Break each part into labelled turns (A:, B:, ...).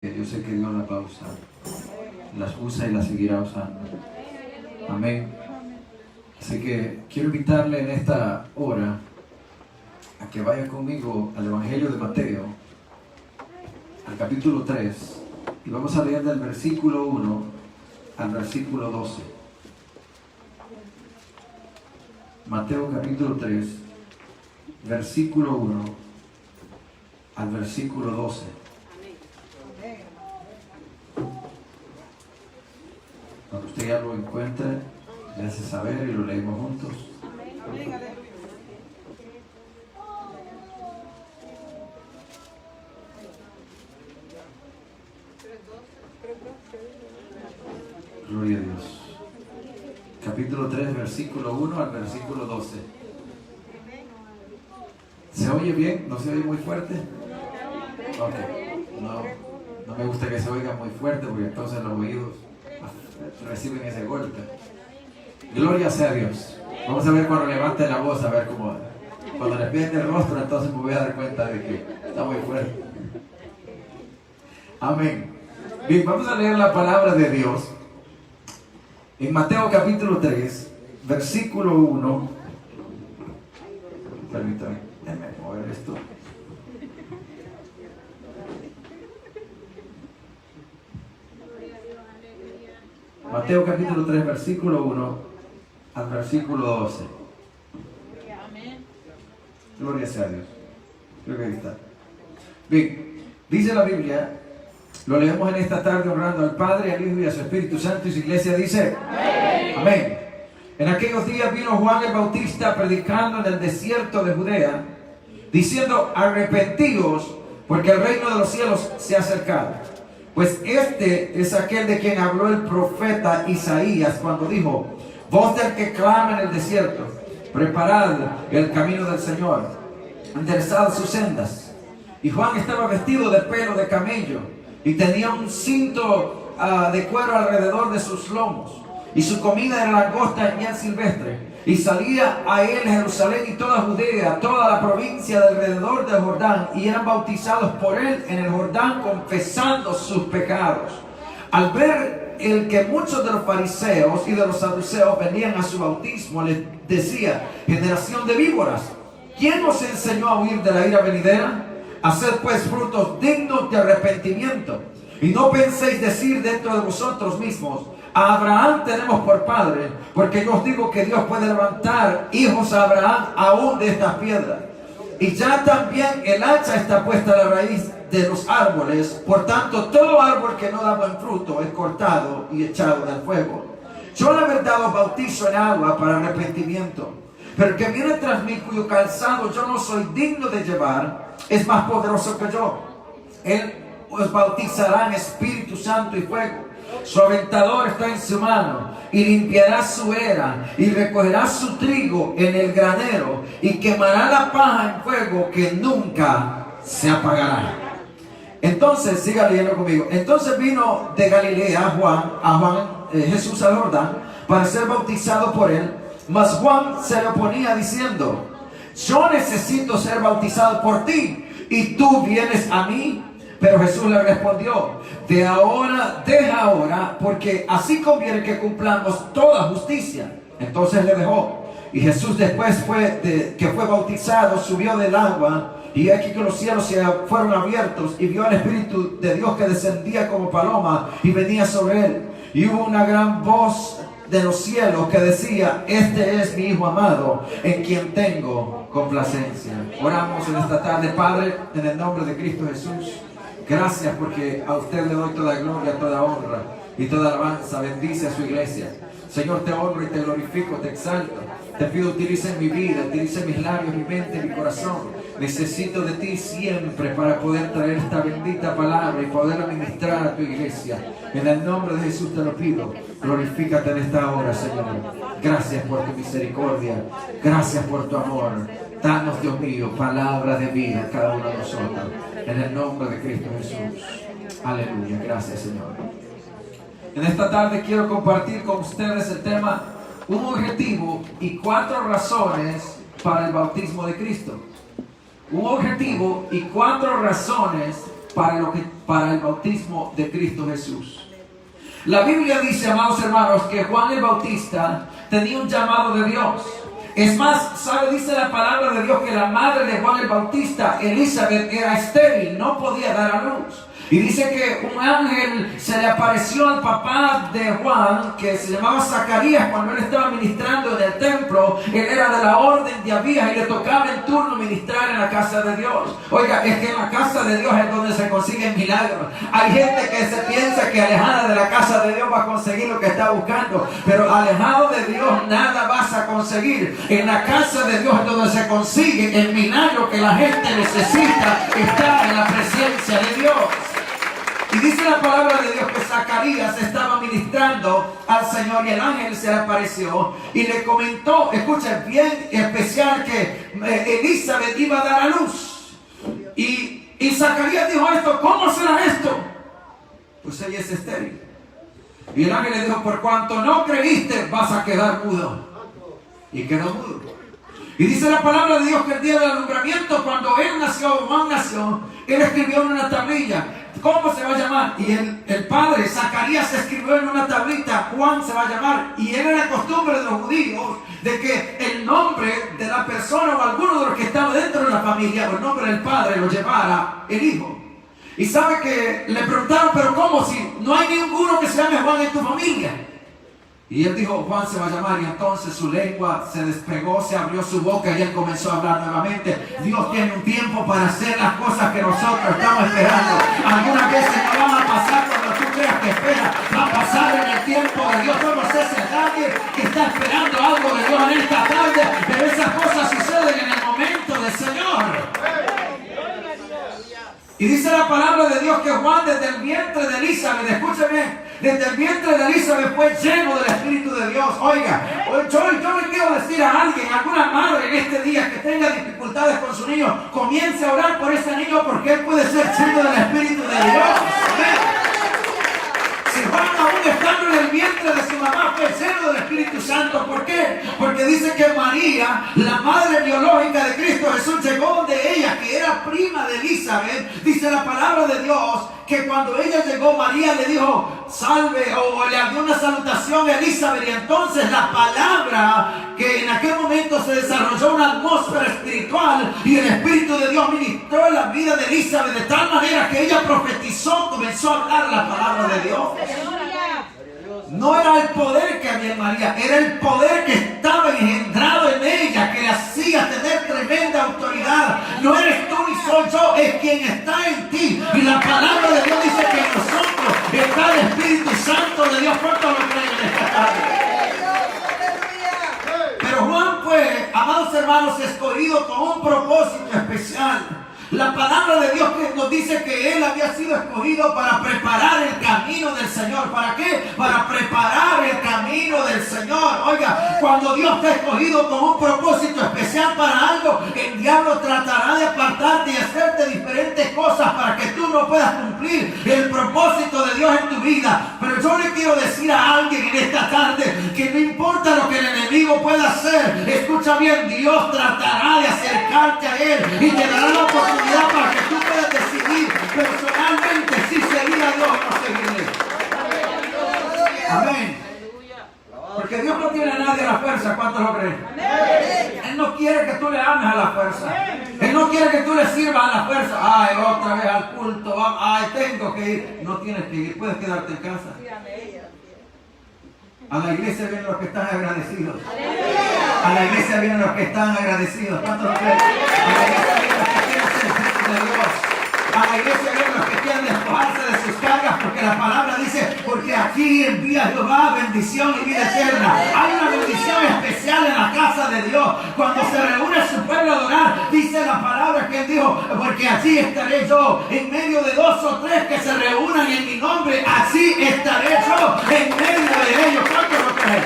A: Yo sé que Dios las va a usar, las usa y las seguirá usando. Amén. Así que quiero invitarle en esta hora a que vaya conmigo al Evangelio de Mateo, al capítulo 3, y vamos a leer del versículo 1 al versículo 12. Mateo capítulo 3, versículo 1 al versículo 12. Cuando usted ya lo encuentre, le hace saber y lo leemos juntos. Gloria a Dios. Capítulo 3, versículo 1 al versículo 12. ¿Se oye bien? ¿No se oye muy fuerte? Ok. No me gusta que se oiga muy fuerte porque entonces los oídos reciben ese golpe. Gloria sea a Dios. Vamos a ver cuando levante la voz, a ver cómo. Cuando le pierde el rostro, entonces me voy a dar cuenta de que está muy fuerte. Amén. Bien, vamos a leer la palabra de Dios en Mateo capítulo 3, versículo 1. Permítame, déjame mover esto. Mateo capítulo 3, versículo 1 al versículo 12. Gloria sea a Dios. Creo que ahí está. Bien, dice la Biblia, lo leemos en esta tarde honrando al Padre, al Hijo y a su Espíritu Santo, y su iglesia dice: Amén. Amén. En aquellos días vino Juan el Bautista predicando en el desierto de Judea, diciendo: arrepentíos, porque el reino de los cielos se ha acercado. Pues este es aquel de quien habló el profeta Isaías cuando dijo: voz del que clama en el desierto, preparad el camino del Señor, enderezad sus sendas. Y Juan estaba vestido de pelo de camello y tenía un cinto de cuero alrededor de sus lomos, y su comida era langosta y miel silvestre. Y salía a él Jerusalén y toda Judea, toda la provincia de alrededor del Jordán, y eran bautizados por él en el Jordán, confesando sus pecados. Al ver el que muchos de los fariseos y de los saduceos venían a su bautismo, les decía: generación de víboras, ¿quién os enseñó a huir de la ira venidera? Haced pues frutos dignos de arrepentimiento, y no penséis decir dentro de vosotros mismos: a Abraham tenemos por padre, porque yo os digo que Dios puede levantar hijos a Abraham aún de estas piedras. Y ya también el hacha está puesta a la raíz de los árboles. Por tanto, todo árbol que no da buen fruto es cortado y echado del fuego. Yo la verdad os bautizo en agua para arrepentimiento, pero el que viene tras mí, cuyo calzado yo no soy digno de llevar, es más poderoso que yo. Él os bautizará en Espíritu Santo y fuego. Su aventador está en su mano, y limpiará su era, y recogerá su trigo en el granero, y quemará la paja en fuego que nunca se apagará. Entonces, siga leyendo conmigo. Entonces vino de Galilea Jesús al Jordán, para ser bautizado por él. Mas Juan se le oponía diciendo: yo necesito ser bautizado por ti, y tú vienes a mí. Pero Jesús le respondió: deja ahora, porque así conviene que cumplamos toda justicia. Entonces le dejó. Y Jesús, después que fue bautizado, subió del agua, y aquí que los cielos se fueron abiertos, y vio al Espíritu de Dios que descendía como paloma y venía sobre él. Y hubo una gran voz de los cielos que decía: este es mi Hijo amado, en quien tengo complacencia. Oramos en esta tarde. Padre, en el nombre de Cristo Jesús, gracias porque a usted le doy toda gloria, toda honra y toda alabanza. Bendice a su iglesia. Señor, te honro y te glorifico, te exalto. Te pido, utilice mi vida, utilice mis labios, mi mente, mi corazón. Necesito de ti siempre para poder traer esta bendita palabra y poder administrar a tu iglesia. En el nombre de Jesús te lo pido. Glorifícate en esta hora, Señor. Gracias por tu misericordia. Gracias por tu amor. Danos, Dios mío, palabra de vida a cada uno de nosotros. En el nombre de Cristo Jesús. Aleluya. Gracias, Señor. En esta tarde quiero compartir con ustedes el tema: un objetivo y 4 razones para el bautismo de Cristo. Un objetivo y 4 razones para el bautismo de Cristo Jesús. La Biblia dice, amados hermanos, que Juan el Bautista tenía un llamado de Dios. Es más, ¿sabe? Dice la palabra de Dios que la madre de Juan el Bautista, Elizabeth, era estéril, no podía dar a luz. Y dice que un ángel se le apareció al papá de Juan, que se llamaba Zacarías, cuando él estaba ministrando en el templo. Él era de la orden de Abías y le tocaba en turno ministrar en la casa de Dios. Oiga, es que en la casa de Dios es donde se consiguen milagros. Hay gente que se piensa que alejada de la casa de Dios va a conseguir lo que está buscando, pero alejado de Dios nada vas a conseguir. En la casa de Dios es donde se consigue el milagro que la gente necesita, estar en la presencia de Dios. Y dice la palabra de Dios que Zacarías estaba ministrando al Señor y el ángel se le apareció y le comentó, escuchen, bien especial, que Elizabeth iba a dar a luz. Y Zacarías dijo esto, ¿cómo será esto? Pues ella es estéril. Y el ángel le dijo, por cuanto no creíste, vas a quedar mudo. Y quedó mudo. Y dice la palabra de Dios que el día del alumbramiento, cuando él nació, Juan nació, él escribió en una tablilla, ¿cómo se va a llamar? Y el padre, Zacarías, escribió en una tablita, Juan se va a llamar. Y era la costumbre de los judíos de que el nombre de la persona o alguno de los que estaba dentro de la familia, o el nombre del padre, lo llevara el hijo. Y sabe que le preguntaron, pero ¿cómo? Si no hay ninguno que se llame Juan en tu familia. Y él dijo, Juan se va a llamar. Y entonces su lengua se despegó, se abrió su boca y él comenzó a hablar nuevamente. Dios tiene un tiempo para hacer las cosas que nosotros estamos esperando. Algunas veces no van a pasar cuando tú creas que esperas, va a pasar en el tiempo de Dios. Yo no sé si hay alguien que está esperando algo de Dios en esta tarde, pero esas cosas suceden en el momento del Señor. Y dice la palabra de Dios que Juan, desde el vientre de Elizabeth, escúcheme, desde el vientre de Elizabeth fue lleno del Espíritu de Dios. Oiga, yo le quiero decir a alguien, alguna madre en este día que tenga dificultades con su niño, comience a orar por ese niño, porque él puede ser lleno del Espíritu de Dios. Amén. Si Juan, aún estando en el vientre de su mamá, fue lleno del Espíritu Santo. ¿Por qué? Porque dice que María, la madre biológica de Cristo Jesús, llegó donde ella, que era prima de Elizabeth. Dice la palabra de Dios que cuando ella llegó, María le dijo, salve, o le dio una salutación a Elizabeth. Y entonces la palabra, que en aquel momento se desarrolló una atmósfera espiritual, y el Espíritu de Dios ministró en la vida de Elizabeth de tal manera que ella profetizó, comenzó a hablar la palabra de Dios. No era el poder que había en María, era el poder que estaba engendrado en ella, que le hacía tener tremenda autoridad. No eres tú ni soy yo, es quien está en ti. Y la palabra de Dios dice que en nosotros está el Espíritu Santo de Dios. ¿Cuántos lo creen en esta tarde? Pero Juan fue, amados hermanos, escogido con un propósito especial. La palabra de Dios que nos dice que él había sido escogido para preparar el camino del Señor. ¿Para qué? Para preparar el camino del Señor. Oiga, cuando Dios te ha escogido con un propósito especial para algo, el diablo tratará de apartarte y hacerte diferentes cosas para que tú no puedas cumplir el propósito de Dios en tu vida. Pero yo le quiero decir a alguien en esta tarde que no importa lo que el enemigo pueda hacer, escucha bien, Dios tratará de acercarte a él y te dará la oportunidad para que tú puedas decidir personalmente si seguir a Dios o no seguirle. Amén. Porque Dios no tiene a nadie a la fuerza. ¿Cuántos lo creen? Él no quiere que tú le ames a la fuerza. Él no quiere que tú le sirvas a la fuerza. Ay, otra vez al culto. Ay, tengo que ir. No tienes que ir. Puedes quedarte en casa. A la iglesia vienen los que están agradecidos. A la iglesia vienen los que están agradecidos. ¿Cuántos lo creen? A la iglesia vienen los que quieren ser hijos de Dios. A la iglesia vienen los que quieren despojarse de sus cargas, porque la palabra dice, porque aquí envía Jehová bendición y vida eterna. Hay una bendición especial en la casa de Dios. Cuando se reúne su pueblo a adorar, dice la palabra que él dijo, porque así estaré yo en medio de 2 o 3 que se reúnan en mi nombre, así estaré yo en medio de ellos. ¿Cuántos lo creen?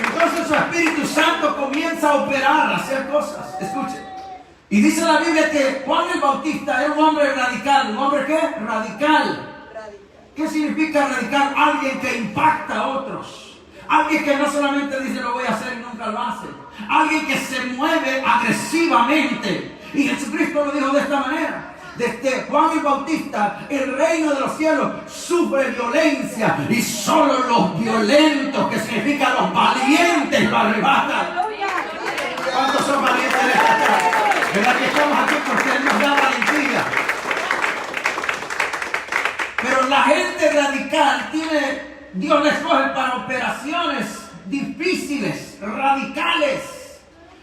A: Entonces su Espíritu Santo comienza a operar, a hacer cosas. Escuchen. Y dice la Biblia que Juan el Bautista era un hombre radical. ¿Un hombre qué? Radical. ¿Qué significa radical? Alguien que impacta a otros. Alguien que no solamente dice lo voy a hacer y nunca lo hace. Alguien que se mueve agresivamente. Y Jesucristo lo dijo de esta manera. desde Juan el Bautista, el reino de los cielos sufre violencia y solo los violentos, que significa los valientes, lo arrebatan. ¿Cuántos son valientes en esta tarde? ¿Verdad que estamos aquí porque Él nos da valentía? Pero la gente radical Dios les coge para operaciones difíciles, radicales.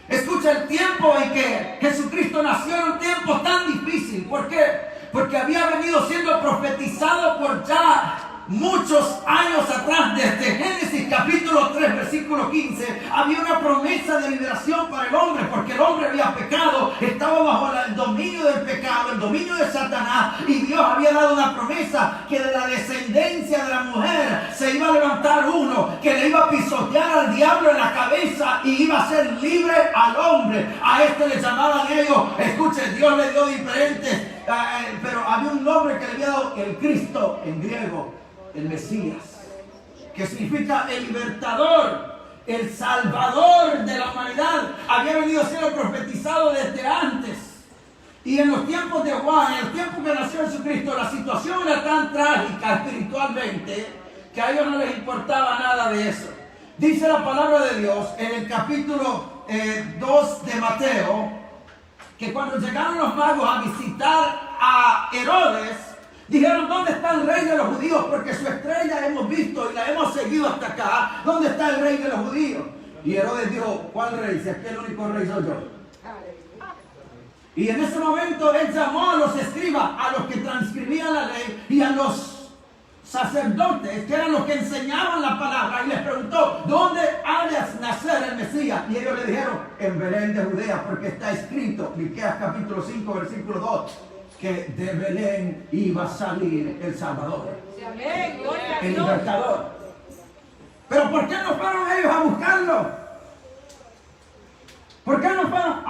A: Escucha, el tiempo en que Jesucristo nació era un tiempo tan difícil. ¿Por qué? Porque había venido siendo profetizado por ya muchos años atrás, desde Génesis capítulo 3, versículo 15, había una promesa de liberación para el hombre, porque el hombre había pecado, estaba bajo el dominio del pecado, el dominio de Satanás, y Dios había dado una promesa que de la descendencia de la mujer se iba a levantar uno que le iba a pisotear al diablo en la cabeza y iba a ser libre al hombre. A este le llamaban ellos, escuchen, Dios le dio diferentes, pero había un nombre que le había dado, el Cristo en griego, el Mesías, que significa el libertador, el salvador de la humanidad. Había venido siendo profetizado desde antes. Y en los tiempos de Juan, en el tiempo que nació Jesucristo, la situación era tan trágica espiritualmente que a ellos no les importaba nada de eso. Dice la palabra de Dios en el capítulo 2 de Mateo, que cuando llegaron los magos a visitar a Herodes, dijeron: ¿dónde está el rey de los judíos? Porque su estrella hemos visto y la hemos seguido hasta acá. ¿Dónde está el rey de los judíos? Y Herodes dijo: ¿cuál rey? Si aquí el único rey soy yo. Y en ese momento él llamó a los escribas, a los que transcribían la ley, y a los sacerdotes, que eran los que enseñaban la palabra, y les preguntó: ¿dónde ha de nacer el Mesías? Y ellos le dijeron: en Belén de Judea, porque está escrito, Miqueas capítulo 5, versículo 2, que de Belén iba a salir el Salvador, el libertador. Pero ¿por qué no fueron ellos a buscarlo? ¿Por qué no fueron?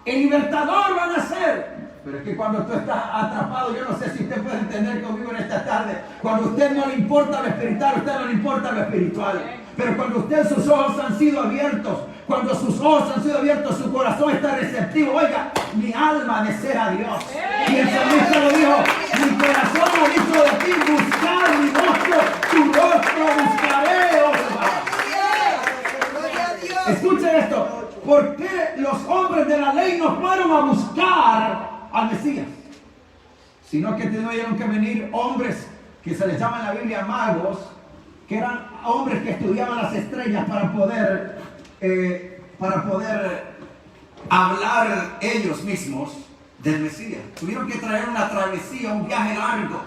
A: El libertador va a nacer. Pero es que cuando tú estás atrapado, yo no sé si usted puede entender conmigo en esta tarde, cuando a usted no le importa lo espiritual, a usted no le importa lo espiritual. Pero cuando usted, sus ojos han sido abiertos, cuando sus ojos han sido abiertos, su corazón está receptivo. Oiga, mi alma desea a Dios. Y el salmista lo dijo: mi corazón ha dicho de ti, buscar mi rostro, tu rostro buscaré, oh Jehová. Escuchen esto. ¿Por qué los hombres de la ley no fueron a buscar al Mesías? Sino que tuvieron que venir hombres que se les llama en la Biblia magos, que eran hombres que estudiaban las estrellas para poder hablar ellos mismos del Mesías. Tuvieron que traer una travesía, un viaje largo.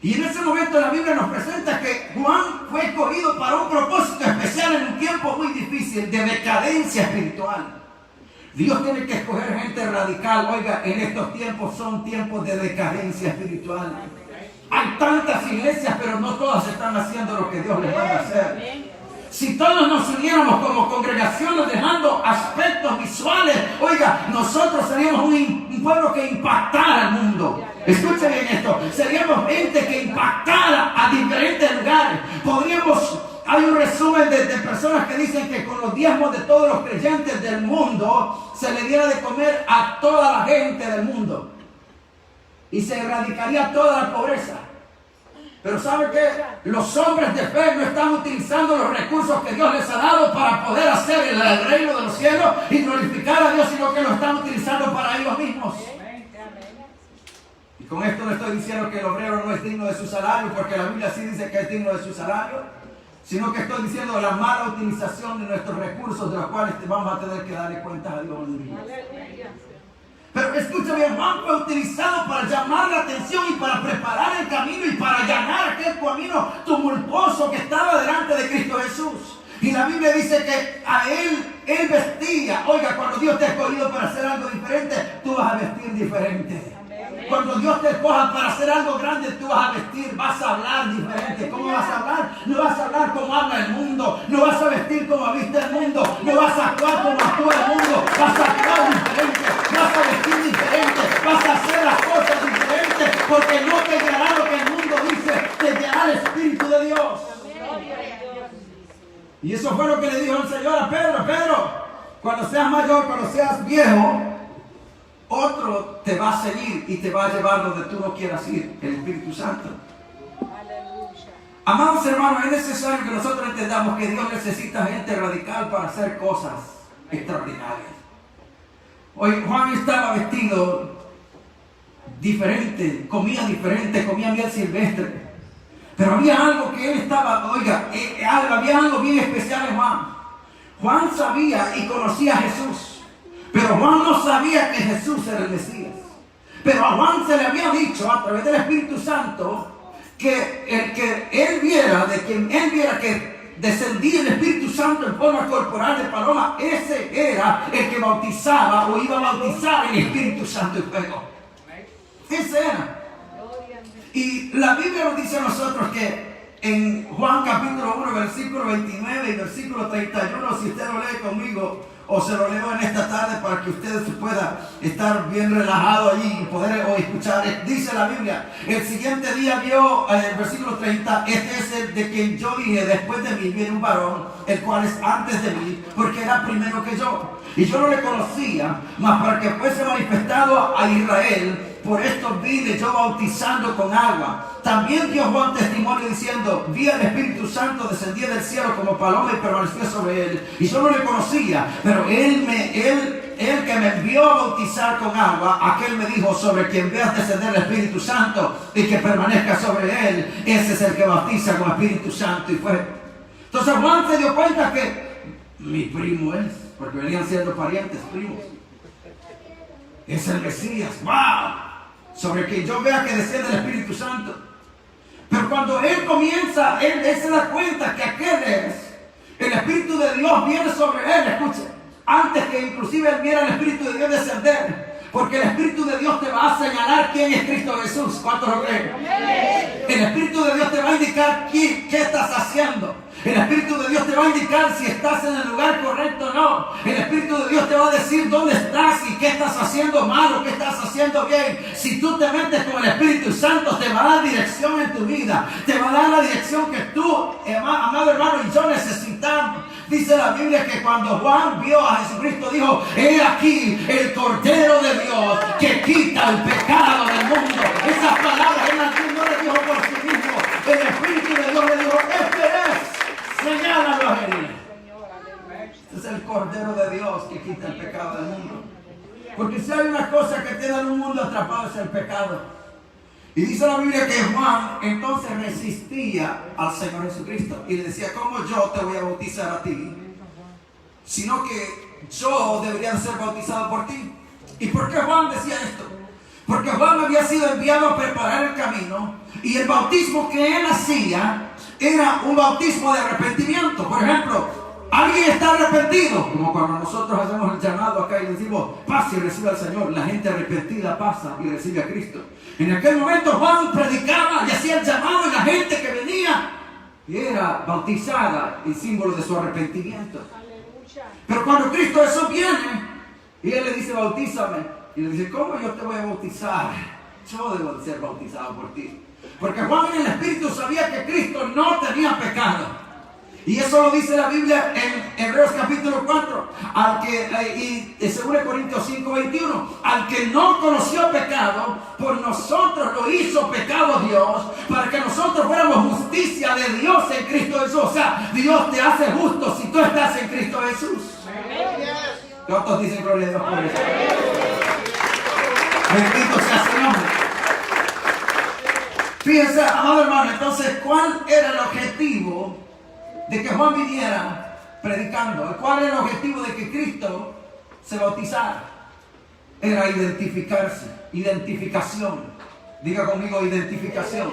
A: Y en ese momento la Biblia nos presenta que Juan fue escogido para un propósito especial en un tiempo muy difícil de decadencia espiritual. Dios tiene que escoger gente radical. Oiga, en estos tiempos son tiempos de decadencia espiritual. Hay tantas iglesias, pero no todas están haciendo lo que Dios les manda a hacer. Si todos nos uniéramos como congregaciones dejando aspectos visuales, oiga, nosotros seríamos un pueblo que impactara al mundo. Escuchen bien esto, seríamos gente que impactara a diferentes lugares. Hay un resumen de personas que dicen que con los diezmos de todos los creyentes del mundo se le diera de comer a toda la gente del mundo y se erradicaría toda la pobreza. Pero ¿sabe qué? Los hombres de fe no están utilizando los recursos que Dios les ha dado para poder hacer el reino de los cielos y glorificar a Dios, sino que lo están utilizando para ellos mismos. Y con esto no estoy diciendo que el obrero no es digno de su salario, porque la Biblia sí dice que es digno de su salario, sino que estoy diciendo la mala utilización de nuestros recursos, de los cuales vamos a tener que darle cuentas a Dios un día. Pero escúchame, Juan fue utilizado para llamar la atención y para preparar el camino y para allanar aquel camino tumultuoso que estaba delante de Cristo Jesús. Y la Biblia dice que a él vestía. Oiga, cuando Dios te ha escogido para hacer algo diferente, tú vas a vestir diferente. Cuando Dios te escoja para hacer algo grande, tú vas a vestir, vas a hablar diferente. ¿Cómo vas a hablar? No vas a hablar como habla el mundo. No vas a vestir como viste el mundo. No vas a actuar como actúa el mundo. Vas a actuar diferente. Vas a vestir diferente. Vas a hacer las cosas diferentes. Porque no te guiará lo que el mundo dice. Te guiará el Espíritu de Dios. Y eso fue lo que le dijo el Señor a Pedro. Pedro, cuando seas mayor, cuando seas viejo, otro te va a seguir y te va a llevar donde tú no quieras ir, el Espíritu Santo. Amados hermanos, es necesario que nosotros entendamos que Dios necesita gente radical para hacer cosas extraordinarias. Hoy Juan estaba vestido diferente, comía miel silvestre. Pero había algo que él estaba, había algo bien especial en Juan. Juan sabía y conocía a Jesús, pero Juan no sabía que Jesús era el Mesías. Pero a Juan se le había dicho a través del Espíritu Santo que el que él viera, de quien él viera que descendía el Espíritu Santo en forma corporal de paloma, ese era el que bautizaba o iba a bautizar el Espíritu Santo en fuego. Ese era. Y la Biblia nos dice a nosotros que en Juan capítulo 1, versículo 29 y versículo 31, si usted lo lee conmigo, o se lo leo en esta tarde para que ustedes puedan estar bien relajados allí y poder escuchar. Dice la Biblia, el siguiente día vio, el versículo 30, este es el de quien yo dije, después de mí viene un varón, el cual es antes de mí, porque era primero que yo. Y yo no le conocía, mas para que fuese manifestado a Israel, por esto vine yo bautizando con agua. También dio Juan testimonio diciendo, vi al Espíritu Santo descendía del cielo como paloma y permaneció sobre él. Y yo no le conocía, pero él que me envió a bautizar con agua, aquel me dijo, sobre quien veas descender el Espíritu Santo y que permanezca sobre él, ese es el que bautiza con Espíritu Santo y fuego. Entonces Juan se dio cuenta que mi primo es, porque venían siendo parientes, primos. Es el Mesías, ¡wow! Sobre quien yo vea que desciende el Espíritu Santo. Pero cuando él comienza, él se da cuenta que aquel es, el Espíritu de Dios viene sobre él, escuche, antes que inclusive él viera el Espíritu de Dios descender. Porque el Espíritu de Dios te va a señalar quién es Cristo Jesús. ¿Cuántos lo creen? El Espíritu de Dios te va a indicar qué estás haciendo. El Espíritu de Dios te va a indicar si estás en el lugar correcto o no. El Espíritu de Dios te va a decir dónde estás y qué estás haciendo mal o qué estás haciendo bien. Si tú te metes con el Espíritu Santo, te va a dar dirección en tu vida. Te va a dar la dirección que tú, amado hermano, y yo necesitamos. Dice la Biblia que cuando Juan vio a Jesucristo, dijo, he aquí el Cordero de Dios que quita el pecado del mundo. Esas palabras él no le dijo por sí mismo. El Espíritu de Dios le dijo, este es. Señálalo a él. Este es el Cordero de Dios que quita el pecado del mundo. Porque si hay una cosa que tiene en un mundo atrapado es el pecado. Y dice la Biblia que Juan entonces resistía al Señor Jesucristo y le decía, ¿cómo yo te voy a bautizar a ti? Sino que yo debería ser bautizado por ti. ¿Y por qué Juan decía esto? Porque Juan había sido enviado a preparar el camino y el bautismo que él hacía era un bautismo de arrepentimiento. Por ejemplo, alguien está arrepentido, como cuando nosotros hacemos el llamado acá y decimos, pase y reciba al Señor. La gente arrepentida pasa y recibe a Cristo. En aquel momento Juan predicaba y hacía el llamado y la gente que venía era bautizada en símbolo de su arrepentimiento. Pero cuando Cristo Jesús viene y él le dice, bautízame, y le dice, ¿cómo yo te voy a bautizar? Yo debo de ser bautizado por ti. Porque Juan en el Espíritu sabía que Cristo no tenía pecado. Y eso lo dice la Biblia en Hebreos capítulo 4. Y en 2 Corintios 5, 21. Al que no conoció pecado, por nosotros lo hizo pecado Dios, para que nosotros fuéramos justicia de Dios en Cristo Jesús. O sea, Dios te hace justo si tú estás en Cristo Jesús. ¿Cuántos dicen gloria a Dios por eso? Bendito sea su nombre. Fíjense, amado hermano, entonces, ¿cuál era el objetivo de que Juan viniera predicando? ¿Cuál era el objetivo de que Cristo se bautizara? Era identificarse, identificación. Diga conmigo, identificación.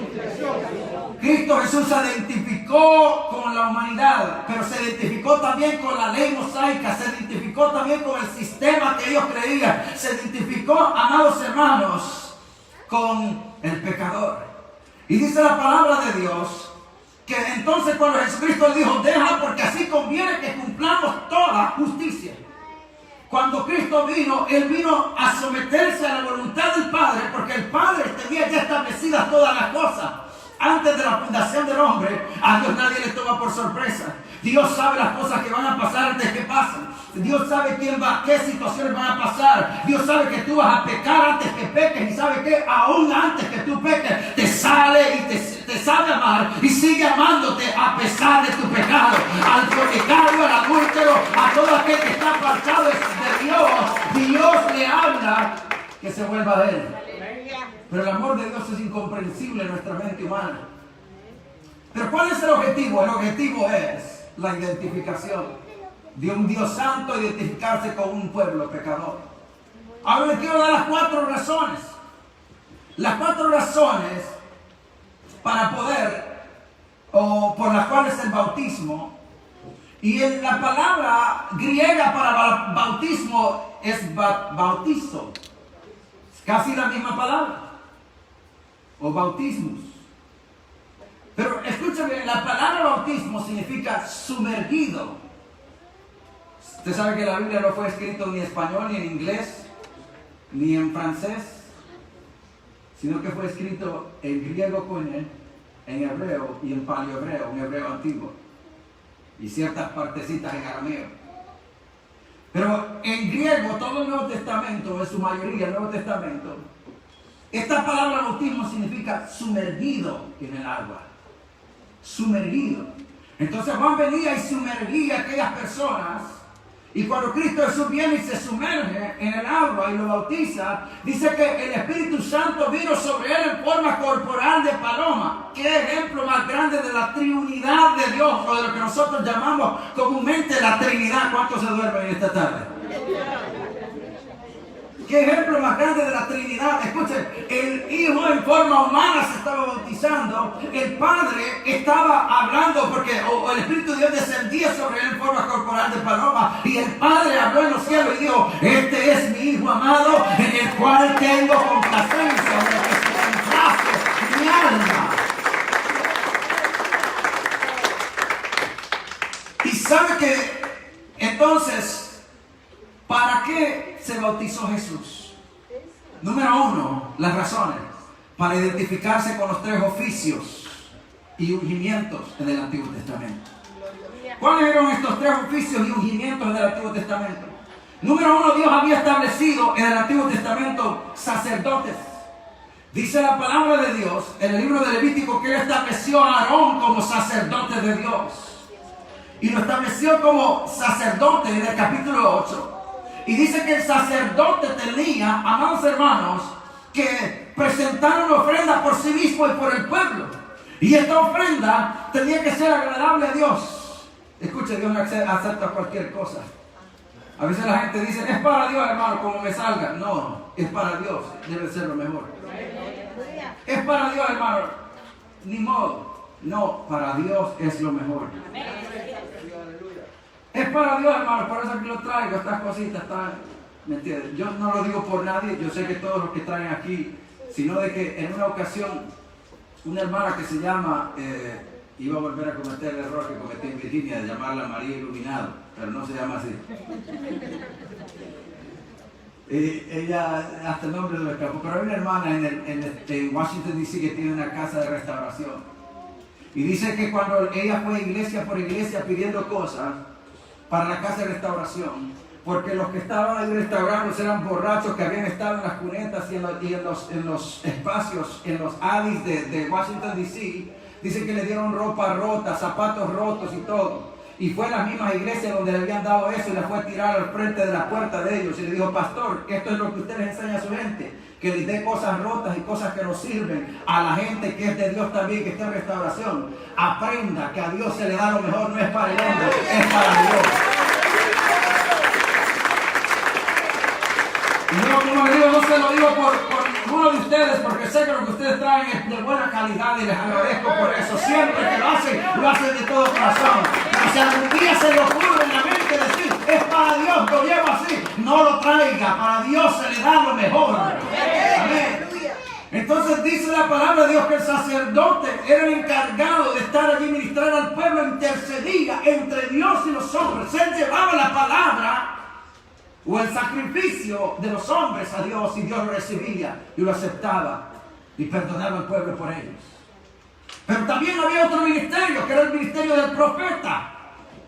A: Cristo Jesús se identificó con la humanidad, pero se identificó también con la ley mosaica, se identificó también con el sistema que ellos creían, se identificó, amados hermanos, con el pecador. Y dice la palabra de Dios que entonces cuando Jesucristo le dijo, deja porque así conviene que cumplamos toda justicia. Cuando Cristo vino, Él vino a someterse a la voluntad del Padre, porque el Padre tenía ya establecidas todas las cosas. Antes de la fundación del hombre, a Dios nadie le toma por sorpresa. Dios sabe las cosas que van a pasar antes que pasen. Dios sabe qué situaciones van a pasar. Dios sabe que tú vas a pecar antes que peques. Y sabe que aún antes que tú peques, te sale y te sabe amar. Y sigue amándote a pesar de tu pecado. Al fornicario, al adúltero, a todo aquel que está apartado de Dios, Dios le habla que se vuelva a Él. Pero el amor de Dios es incomprensible en nuestra mente humana. Pero ¿cuál es el objetivo? El objetivo es la identificación de un Dios santo, identificarse con un pueblo pecador. Ahora les quiero dar las 4 razones. Las 4 razones para poder, o por las cuales el bautismo, y en la palabra griega para bautismo es bautizo. Es casi la misma palabra. O bautismus. Pero escúchame, la palabra bautismo significa sumergido. Usted sabe que la Biblia no fue escrita ni en español, ni en inglés, ni en francés, sino que fue escrito en griego koine, en hebreo y en paleohebreo, un hebreo antiguo, y ciertas partecitas en arameo. Pero en griego, todo el Nuevo Testamento, en su mayoría el Nuevo Testamento, esta palabra bautismo significa sumergido en el agua. Sumergido. Entonces Juan venía y sumergía a aquellas personas. Y cuando Cristo Jesús viene y se sumerge en el agua y lo bautiza, dice que el Espíritu Santo vino sobre él en forma corporal de paloma. ¿Qué ejemplo más grande de la Trinidad de Dios, o de lo que nosotros llamamos comúnmente la Trinidad? ¿Cuántos se duermen esta tarde? ¿Qué ejemplo más grande de la Trinidad? Escuchen, el Hijo en forma humana se estaba bautizando, el Padre estaba hablando porque el Espíritu de Dios descendía sobre él en forma corporal de paloma, y el Padre habló en los cielos y dijo: este es mi Hijo amado, en el cual tengo complacencia, en el que se complace mi alma. Y sabe que entonces, ¿para qué se bautizó Jesús? Número 1, las razones. Para identificarse con los 3 oficios y ungimientos en el Antiguo Testamento. ¿Cuáles eran estos 3 oficios y ungimientos en el Antiguo Testamento? Número 1, Dios había establecido en el Antiguo Testamento sacerdotes. Dice la palabra de Dios en el libro de Levítico que Él estableció a Aarón como sacerdote de Dios. Y lo estableció como sacerdote en el capítulo 8. Y dice que el sacerdote tenía, amados hermanos, que presentar una ofrenda por sí mismo y por el pueblo. Y esta ofrenda tenía que ser agradable a Dios. Escuche, Dios no acepta cualquier cosa. A veces la gente dice: es para Dios, hermano, como me salga. No, es para Dios, debe ser lo mejor. Es para Dios, hermano, ni modo. No, para Dios es lo mejor. Es para Dios, hermano, por eso que lo traigo, estas cositas, ¿me entiendes? Yo no lo digo por nadie, yo sé que todos los que traen aquí, sino de que en una ocasión, una hermana que se llama, iba a volver a cometer el error que cometí en Virginia, de llamarla María Iluminado, pero no se llama así. Ella, hasta el nombre lo escapó, pero hay una hermana en Washington DC que tiene una casa de restauración. Y dice que cuando ella fue iglesia por iglesia pidiendo cosas para la casa de restauración, porque los que estaban ahí restaurando eran borrachos que habían estado en las cunetas y en los espacios, en los alleys de Washington DC, dice que le dieron ropa rota, zapatos rotos y todo. Y fue a las mismas iglesias donde le habían dado eso y la fue a tirar al frente de la puerta de ellos. Y le dijo: pastor, esto es lo que usted les enseña a su gente, que les dé cosas rotas y cosas que no sirven a la gente que es de Dios también, que está en restauración. Aprenda que a Dios se le da lo mejor, no es para el hombre, es para Dios. Y yo, como le digo, no se lo digo por ninguno de ustedes, porque sé que lo que ustedes traen es de buena calidad y les agradezco por eso. Siempre que lo hacen de todo corazón. Pero si algún día se le ocurre en la mente decir: es para Dios, lo llevo así, no lo traiga, para Dios se le da lo mejor. Amén. Entonces dice la palabra de Dios que el sacerdote era el encargado de estar allí, ministrar al pueblo, intercedía entre Dios y los hombres. Él llevaba la palabra o el sacrificio de los hombres a Dios, y Dios lo recibía y lo aceptaba y perdonaba al pueblo por ellos. Pero también había otro ministerio, que era el ministerio del profeta.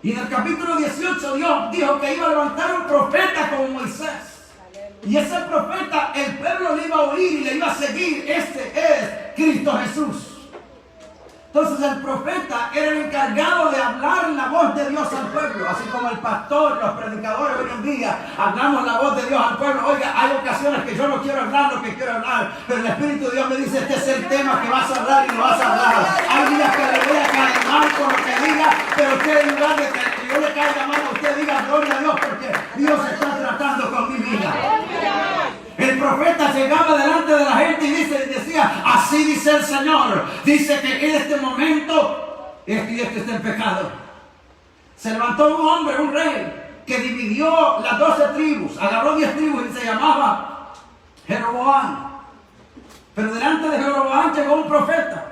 A: Y en el capítulo 18 Dios dijo que iba a levantar un profeta como Moisés. Y ese profeta, el pueblo le iba a oír y le iba a seguir. Este es Cristo Jesús. Entonces el profeta era el encargado de hablar la voz de Dios al pueblo. Así como el pastor, los predicadores hoy en día hablamos la voz de Dios al pueblo. Oiga, hay ocasiones que yo no quiero hablar lo que quiero hablar, pero el Espíritu de Dios me dice, este es el tema que vas a hablar y lo vas a hablar. Hay días que le voy a caer mal con lo que diga, pero usted en lugar de que yo le caiga mal, usted diga gloria a Dios porque Dios está tratando con mi vida. El profeta llegaba delante de la gente y decía, así dice el Señor. Dice que en este momento, este está en pecado. Se levantó un hombre, un rey, que dividió las 12 tribus. Agarró 10 tribus y se llamaba Jeroboam. Pero delante de Jeroboam llegó un profeta.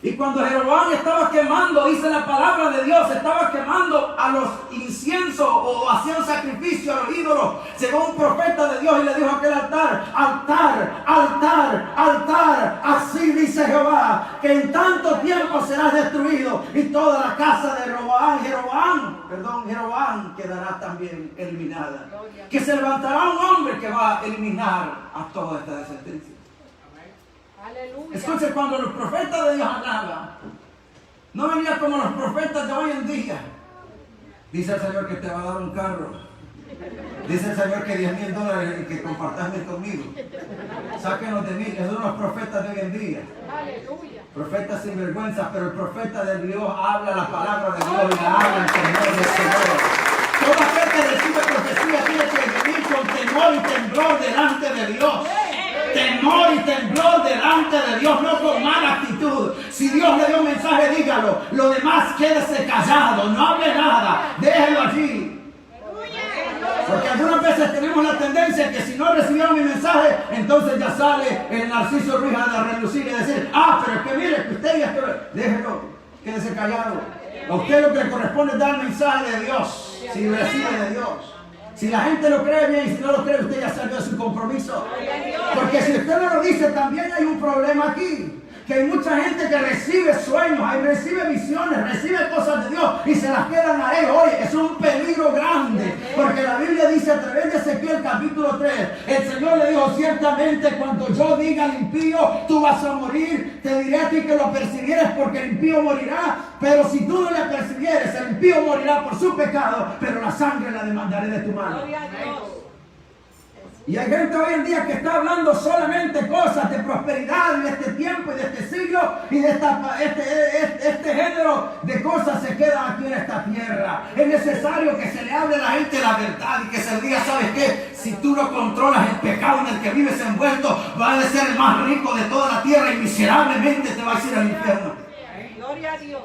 A: Y cuando Jeroboam estaba quemando, dice la palabra de Dios, estaba quemando a los inciensos o hacía un sacrificio a los ídolos, llegó un profeta de Dios y le dijo a aquel altar, altar, altar, altar, así dice Jehová, que en tanto tiempo serás destruido y toda la casa de Jeroboam quedará también eliminada. Que se levantará un hombre que va a eliminar a toda esta descendencia.
B: Aleluya.
A: Escuche, cuando los profetas de Dios hablaban, no venía como los profetas de hoy en día. Dice el Señor que te va a dar un carro. Dice el Señor que $10,000 y que compartamos conmigo. Sáquenos de mí. Esos son los profetas de hoy en día.
B: Aleluya.
A: Profetas sin vergüenza, pero el profeta de Dios habla la palabra de Dios y la habla en temor del Señor. Todo aquel que recibe profecía tiene que vivir con temor y temblor delante de Dios. Temor y temblor delante de Dios, no con mala actitud. Si Dios le dio un mensaje, dígalo. Lo demás, quédese callado, no hable nada, déjelo allí. Porque algunas veces tenemos la tendencia que si no recibieron mi mensaje, entonces ya sale el Narciso Ruiz a relucir y decir, pero es que mire, que usted ya está... Déjelo, quédese callado. A usted lo que le corresponde es dar el mensaje de Dios, si recibe de Dios. Si la gente lo cree bien y si no lo cree, usted ya salió de su compromiso. Porque si usted no lo dice, también hay un problema aquí. Que hay mucha gente que recibe sueños, recibe visiones, recibe cosas de Dios y se las quedan a él. Oye, es un peligro grande. Porque la Biblia dice a través de Ezequiel capítulo 3, el Señor le dijo, ciertamente cuando yo diga al impío, tú vas a morir. Te diré a ti que lo persiguieres porque el impío morirá. Pero si tú no le persiguieres, el impío morirá por su pecado, pero la sangre la demandaré de tu mano.
B: Gloria a Dios.
A: Y hay gente hoy en día que está hablando solamente cosas de prosperidad de este tiempo y de este siglo y de este género de cosas se quedan aquí en esta tierra. Es necesario que se le hable a la gente la verdad y que se le diga, ¿sabes qué? Si tú no controlas el pecado en el que vives envuelto, vas a ser el más rico de toda la tierra y miserablemente te vas a ir al infierno.
B: Gloria a Dios.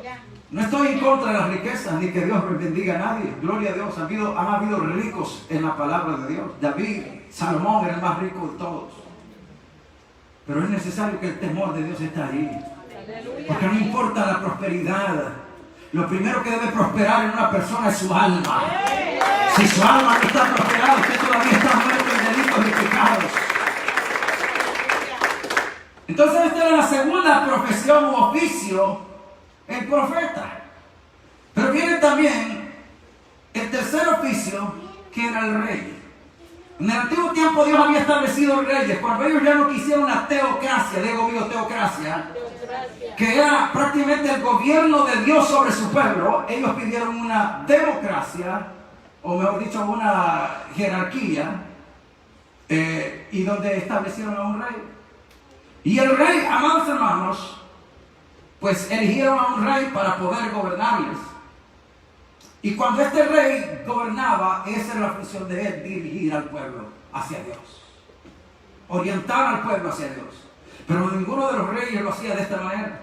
A: No estoy en contra de las riquezas ni que Dios bendiga a nadie. Gloria a Dios. Han habido ricos en la palabra de Dios. David, Salomón era el más rico de todos. Pero es necesario que el temor de Dios esté ahí. Porque no importa la prosperidad. Lo primero que debe prosperar en una persona es su alma. Si su alma no está prosperada, usted todavía está muerto en delitos y pecados. Entonces esta era la segunda profesión u oficio, el profeta. Pero viene también el tercer oficio, que era el rey. En el antiguo tiempo Dios había establecido reyes. Cuando ellos ya no quisieron la teocracia, teocracia, que era prácticamente el gobierno de Dios sobre su pueblo, ellos pidieron una democracia, o mejor dicho, una jerarquía, y donde establecieron a un rey. Y el rey, amados hermanos, pues eligieron a un rey para poder gobernarles. Y cuando este rey gobernaba, esa era la función de él, dirigir al pueblo hacia Dios. Orientar al pueblo hacia Dios. Pero ninguno de los reyes lo hacía de esta manera.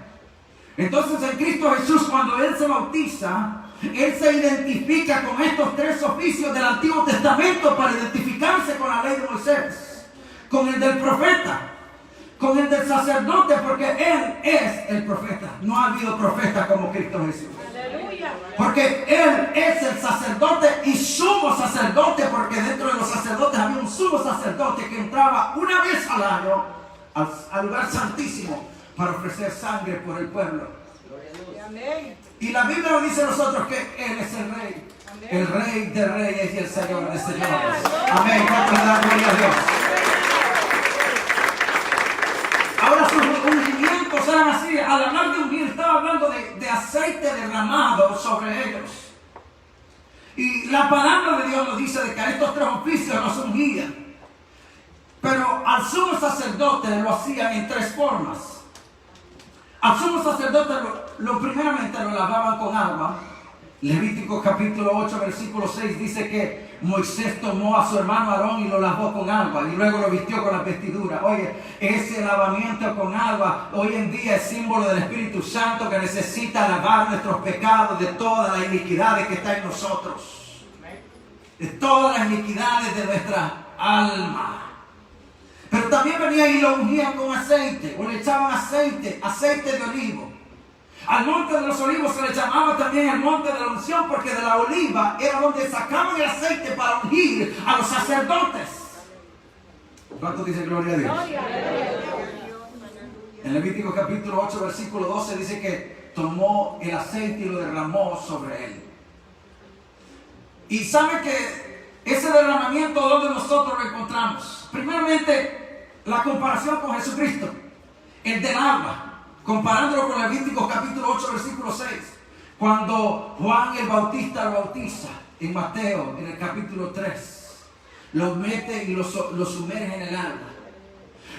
A: Entonces en Cristo Jesús, cuando Él se bautiza, Él se identifica con estos tres oficios del Antiguo Testamento para identificarse con la ley de Moisés, con el del profeta, con el del sacerdote, porque Él es el profeta. No ha habido profeta como Cristo Jesús. Porque Él es el sacerdote y sumo sacerdote, porque dentro de los sacerdotes había un sumo sacerdote que entraba una vez al año al lugar santísimo para ofrecer sangre por el pueblo.
B: Amén.
A: Y la Biblia nos dice a nosotros que Él es el Rey. El Rey de Reyes y el Señor de Señores. Amén. ¿Cuántos dan gloria a Dios? Ahora sus ungimientos eran así. Al hablar de ungir, estaba hablando de aceite derramado sobre ellos. Y la palabra de Dios nos dice de que a estos tres oficios los ungían. Pero al sumo sacerdote lo hacían en tres formas. Al sumo sacerdote primeramente lo lavaban con agua. Levítico capítulo 8 versículo 6 dice que Moisés tomó a su hermano Aarón y lo lavó con agua y luego lo vistió con la vestidura. Oye, ese lavamiento con agua hoy en día es símbolo del Espíritu Santo que necesita lavar nuestros pecados de todas las iniquidades que están en nosotros, de todas las iniquidades de nuestra alma. Pero también venía y lo ungían con aceite, o le echaban aceite de olivo. Al monte de los olivos se le llamaba también el monte de la unción, porque de la oliva era donde sacaban el aceite para ungir a los sacerdotes. ¿Cuánto dice gloria a Dios? En Levítico capítulo 8 versículo 12 dice que tomó el aceite y lo derramó sobre él. Y sabe que ese derramamiento, ¿dónde nosotros lo encontramos? Primeramente, la comparación con Jesucristo, el del agua. Comparándolo con Levítico capítulo 8 versículo 6, cuando Juan el Bautista lo bautiza en Mateo en el capítulo 3, lo mete y lo sumerge en el agua.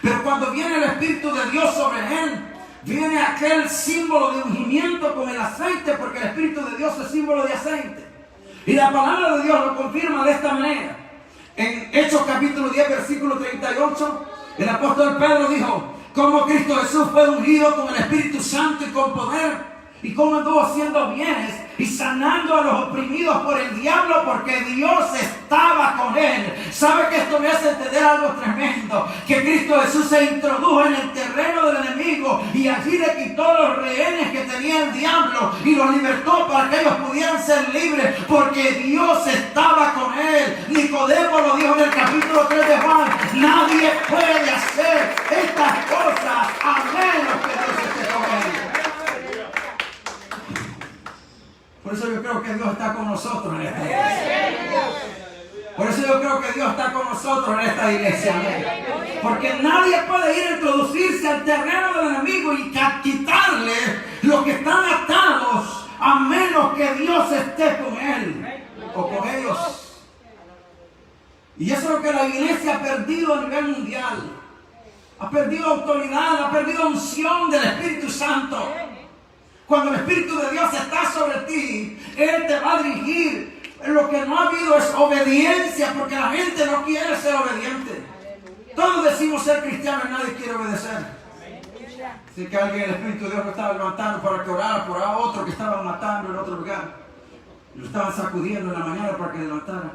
A: Pero cuando viene el Espíritu de Dios sobre él, viene aquel símbolo de ungimiento con el aceite, porque el Espíritu de Dios es símbolo de aceite. Y la palabra de Dios lo confirma de esta manera. En Hechos capítulo 10 versículo 38, el apóstol Pedro dijo: como Cristo Jesús fue ungido con el Espíritu Santo y con poder, y cómo anduvo haciendo bienes y sanando a los oprimidos por el diablo, porque Dios estaba con él. ¿Sabe que esto me hace entender algo tremendo? Que Cristo Jesús se introdujo en el terreno del enemigo y allí le quitó los rehenes que tenía el diablo y los libertó para que ellos pudieran ser libres, porque Dios estaba con él. Nicodemo lo dijo en el capítulo 3 de Juan: nadie puede hacer estas cosas a menos que Dios esté con él. Por eso yo creo que Dios está con nosotros en esta iglesia. Por eso yo creo que Dios está con nosotros en esta iglesia. Porque nadie puede ir a introducirse al terreno del enemigo y quitarle los que están atados, a menos que Dios esté con él o con ellos. Y eso es lo que la iglesia ha perdido a nivel mundial. Ha perdido autoridad, ha perdido unción del Espíritu Santo. Cuando el Espíritu de Dios está sobre ti, Él te va a dirigir. Lo que no ha habido es obediencia, porque la gente no quiere ser obediente. Todos decimos ser cristianos y nadie quiere obedecer. Así que alguien, el Espíritu de Dios lo estaba levantando para que orara por otro que estaban matando en otro lugar. Lo estaban sacudiendo en la mañana para que levantara.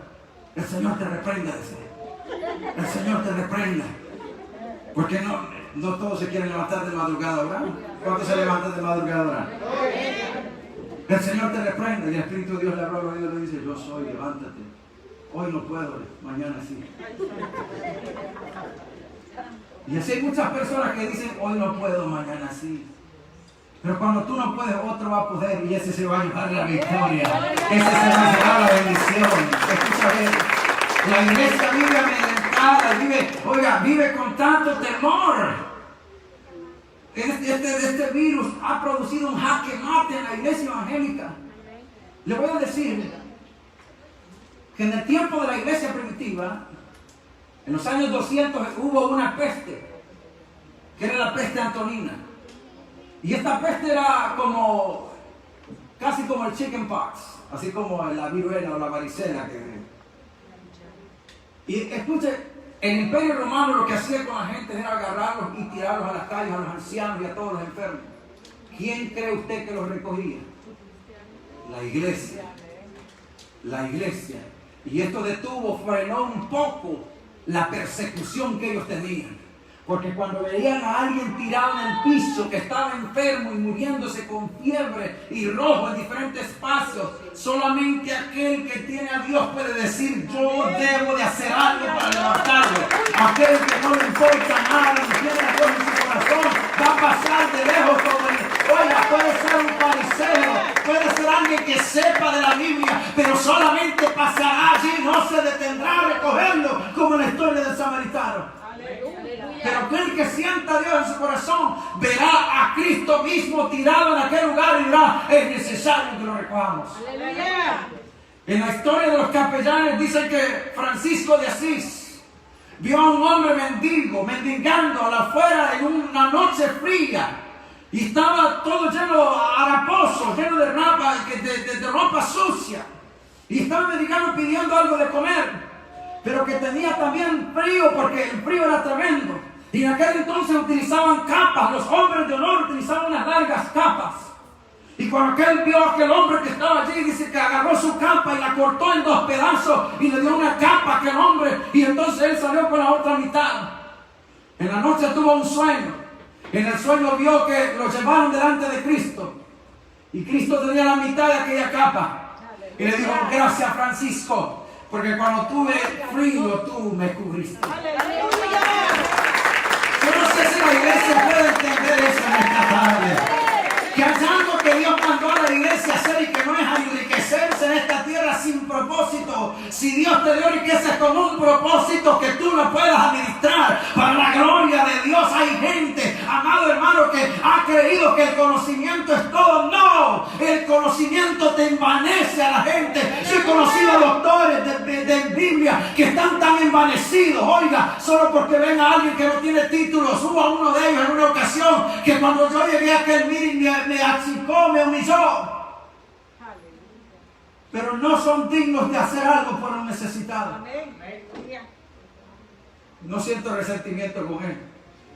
A: El Señor te reprenda, decía. El Señor te reprenda. Porque no todos se quieren levantar de madrugada a orar. ¿Cuántos se levantan de madrugada a orar? El Señor te reprende y el Espíritu de Dios le habla al oído y le dice: yo soy, levántate. Hoy no puedo, mañana sí. Y así hay muchas personas que dicen: hoy no puedo, mañana sí. Pero cuando tú no puedes, otro va a poder y ese se va a llevar la victoria. Ese se va a llevar la bendición. Escucha bien. La iglesia vive amedrentada, vive con tanto temor. Este virus ha producido un jaque mate en la iglesia evangélica. Le voy a decir que en el tiempo de la iglesia primitiva, en los años 200, hubo una peste, que era la peste antonina. Y esta peste era casi como el chickenpox, así como la viruela o la varicela. Y escuche, el Imperio Romano lo que hacía con la gente era agarrarlos y tirarlos a las calles, a los ancianos y a todos los enfermos. ¿Quién cree usted que los recogía? La iglesia. La iglesia. Y esto frenó un poco la persecución que ellos tenían. Porque cuando veían a alguien tirado en el piso que estaba enfermo y muriéndose con fiebre y rojo en diferentes espacios, solamente aquel que tiene a Dios puede decir: yo debo de hacer algo para levantarlo. Aquel que no le importa nada, ni tiene a Dios en su corazón, va a pasar de lejos como puede ser un se detendrá a recogerlo, como en la historia del samaritano. Pero aquel que sienta a Dios en su corazón verá a Cristo mismo tirado en aquel lugar y dirá: es necesario que lo recojamos.
B: Aleluya.
A: En la historia de los capellanes dice que Francisco de Asís vio a un hombre mendigando a la afuera en una noche fría. Y estaba todo lleno, haraposo, lleno de ropa sucia. Y estaba mendigando pidiendo algo de comer. Pero que tenía también frío, porque el frío era tremendo. Y en aquel entonces utilizaban capas. Los hombres de honor utilizaban unas largas capas. Y cuando aquel vio a aquel hombre que estaba allí, dice que agarró su capa y la cortó en 2 pedazos y le dio una capa a aquel hombre. Y entonces él salió con la otra mitad. En la noche tuvo un sueño. En el sueño vio que lo llevaron delante de Cristo. Y Cristo tenía la mitad de aquella capa. Y le dijo: gracias, Francisco, porque cuando tuve frío tú me cubriste. Yo no sé si la iglesia puede entender eso en esta tarde. Que hay algo que Dios mandó a la iglesia a hacer y que no es enriquecerse en esta tierra sin propósito. Si Dios te dio riquezas con un propósito que tú lo puedas administrar para la gloria de Dios. Hay gente, amado hermano, que ha creído que el conocimiento es todo. No, el conocimiento te envanece a la gente. Yo he conocido doctores de Biblia que están tan envanecidos, oiga, solo porque ven a alguien que no tiene títulos. Hubo a uno de ellos en una ocasión que cuando yo llegué a aquel meeting me achicó, me humilló. Pero no son dignos de hacer algo por un necesitado. No siento resentimiento con él.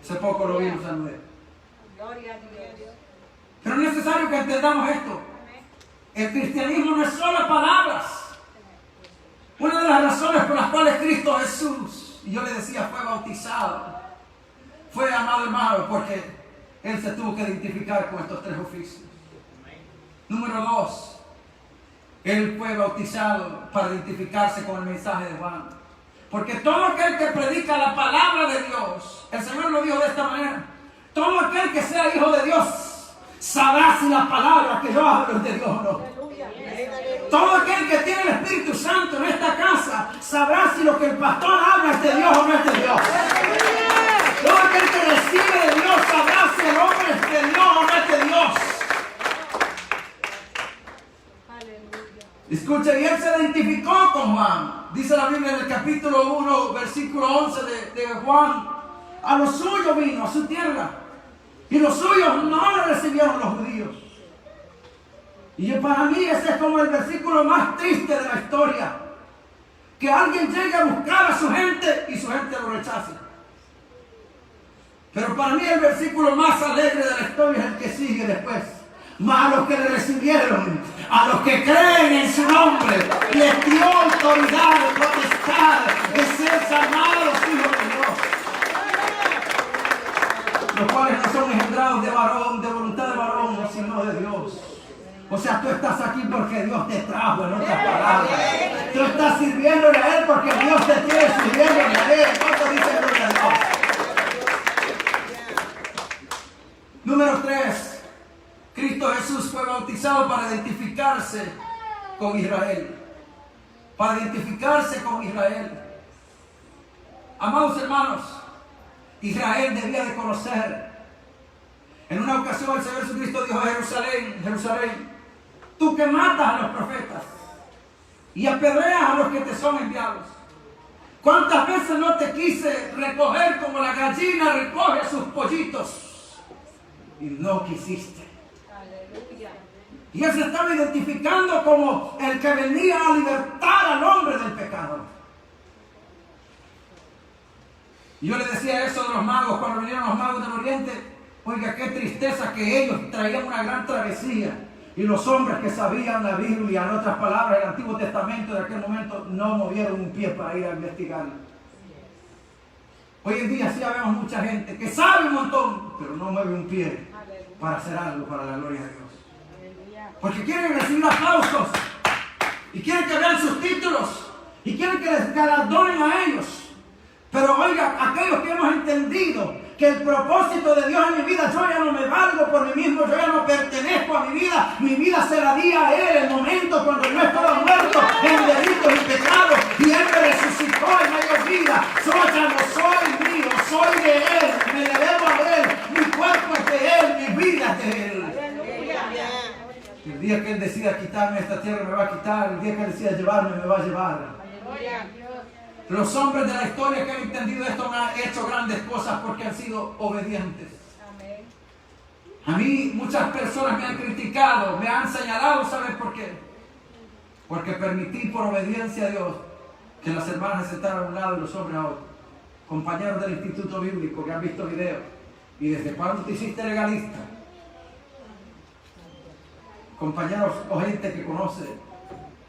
A: Hace poco lo vimos a Noé. Pero es necesario que entendamos esto. El cristianismo no es solo palabras. Una de las razones por las cuales Cristo Jesús, y yo le decía, fue bautizado, fue, amado hermano, porque Él se tuvo que identificar con estos 3 oficios. Número 2, Él fue bautizado para identificarse con el mensaje de Juan. Porque todo aquel que predica la palabra de Dios, el Señor lo dijo de esta manera: todo aquel que sea hijo de Dios sabrá si la palabra que yo hablo es de Dios o no. Todo aquel que tiene el Espíritu Santo en esta casa sabrá si lo que el pastor habla es de Dios o no es de Dios. Todo aquel que recibe de Dios sabrá si el hombre es de Dios o no es de Dios. Escucha, y él se identificó con Juan. Dice la Biblia en el capítulo 1, versículo 11 de Juan: a los suyos vino, a su tierra, y los suyos no le recibieron los judíos. Y para mí ese es como el versículo más triste de la historia. Que alguien llegue a buscar a su gente y su gente lo rechace. Pero para mí el versículo más alegre de la historia es el que sigue después. Mas a los que le recibieron, a los que creen en su nombre, les dio autoridad, potestad de ser llamados hijos de Dios. Los cuales no son engendrados de varón, de voluntad de varón, sino de Dios. O sea, tú estás aquí porque Dios te trajo, en otras palabras. Tú estás sirviéndole a Él porque Dios te tiene sirviéndole a Él. ¿Cuánto dice gloria a Dios? Número 3. Cristo Jesús fue bautizado para identificarse con Israel. Para identificarse con Israel. Amados hermanos, Israel debía de conocer. En una ocasión el Señor Jesucristo dijo a Jerusalén: Jerusalén, tú que matas a los profetas y apedreas a los que te son enviados. ¿Cuántas veces no te quise recoger como la gallina recoge a sus pollitos? Y no quisiste. Aleluya. Y él se estaba identificando como el que venía a libertar al hombre del pecado. Y yo le decía eso de los magos cuando vinieron los magos del Oriente. Oiga, qué tristeza que ellos traían una gran travesía. Y los hombres que sabían la Biblia, en otras palabras, el Antiguo Testamento de aquel momento, no movieron un pie para ir a investigarlo. Hoy en día sí vemos mucha gente que sabe un montón, pero no mueve un pie para hacer algo para la gloria de Dios. Porque quieren recibir aplausos, y quieren que vean sus títulos, y quieren que les galardonen a ellos. Pero oiga, aquellos que hemos entendido que el propósito de Dios en mi vida, yo ya no me valgo por mí mismo, yo ya no pertenezco a mi vida se la di a Él el momento cuando yo estaba muerto en delitos y pecados, y Él soy de Él, me debo a Él, mi cuerpo es de Él, mi vida es de Él.
B: Aleluya.
A: El día que Él decida quitarme esta tierra me va a quitar, el día que Él decida llevarme me va a llevar.
B: Aleluya.
A: Los hombres de la historia que han entendido esto han hecho grandes cosas porque han sido obedientes.
B: Amén.
A: A mí muchas personas me han criticado, me han señalado, ¿sabes por qué? Porque permití por obediencia a Dios que las hermanas se sentaran a un lado y los hombres a otro. Compañeros del Instituto Bíblico que han visto videos. ¿Y desde cuándo te hiciste legalista? Compañeros o gente que conoce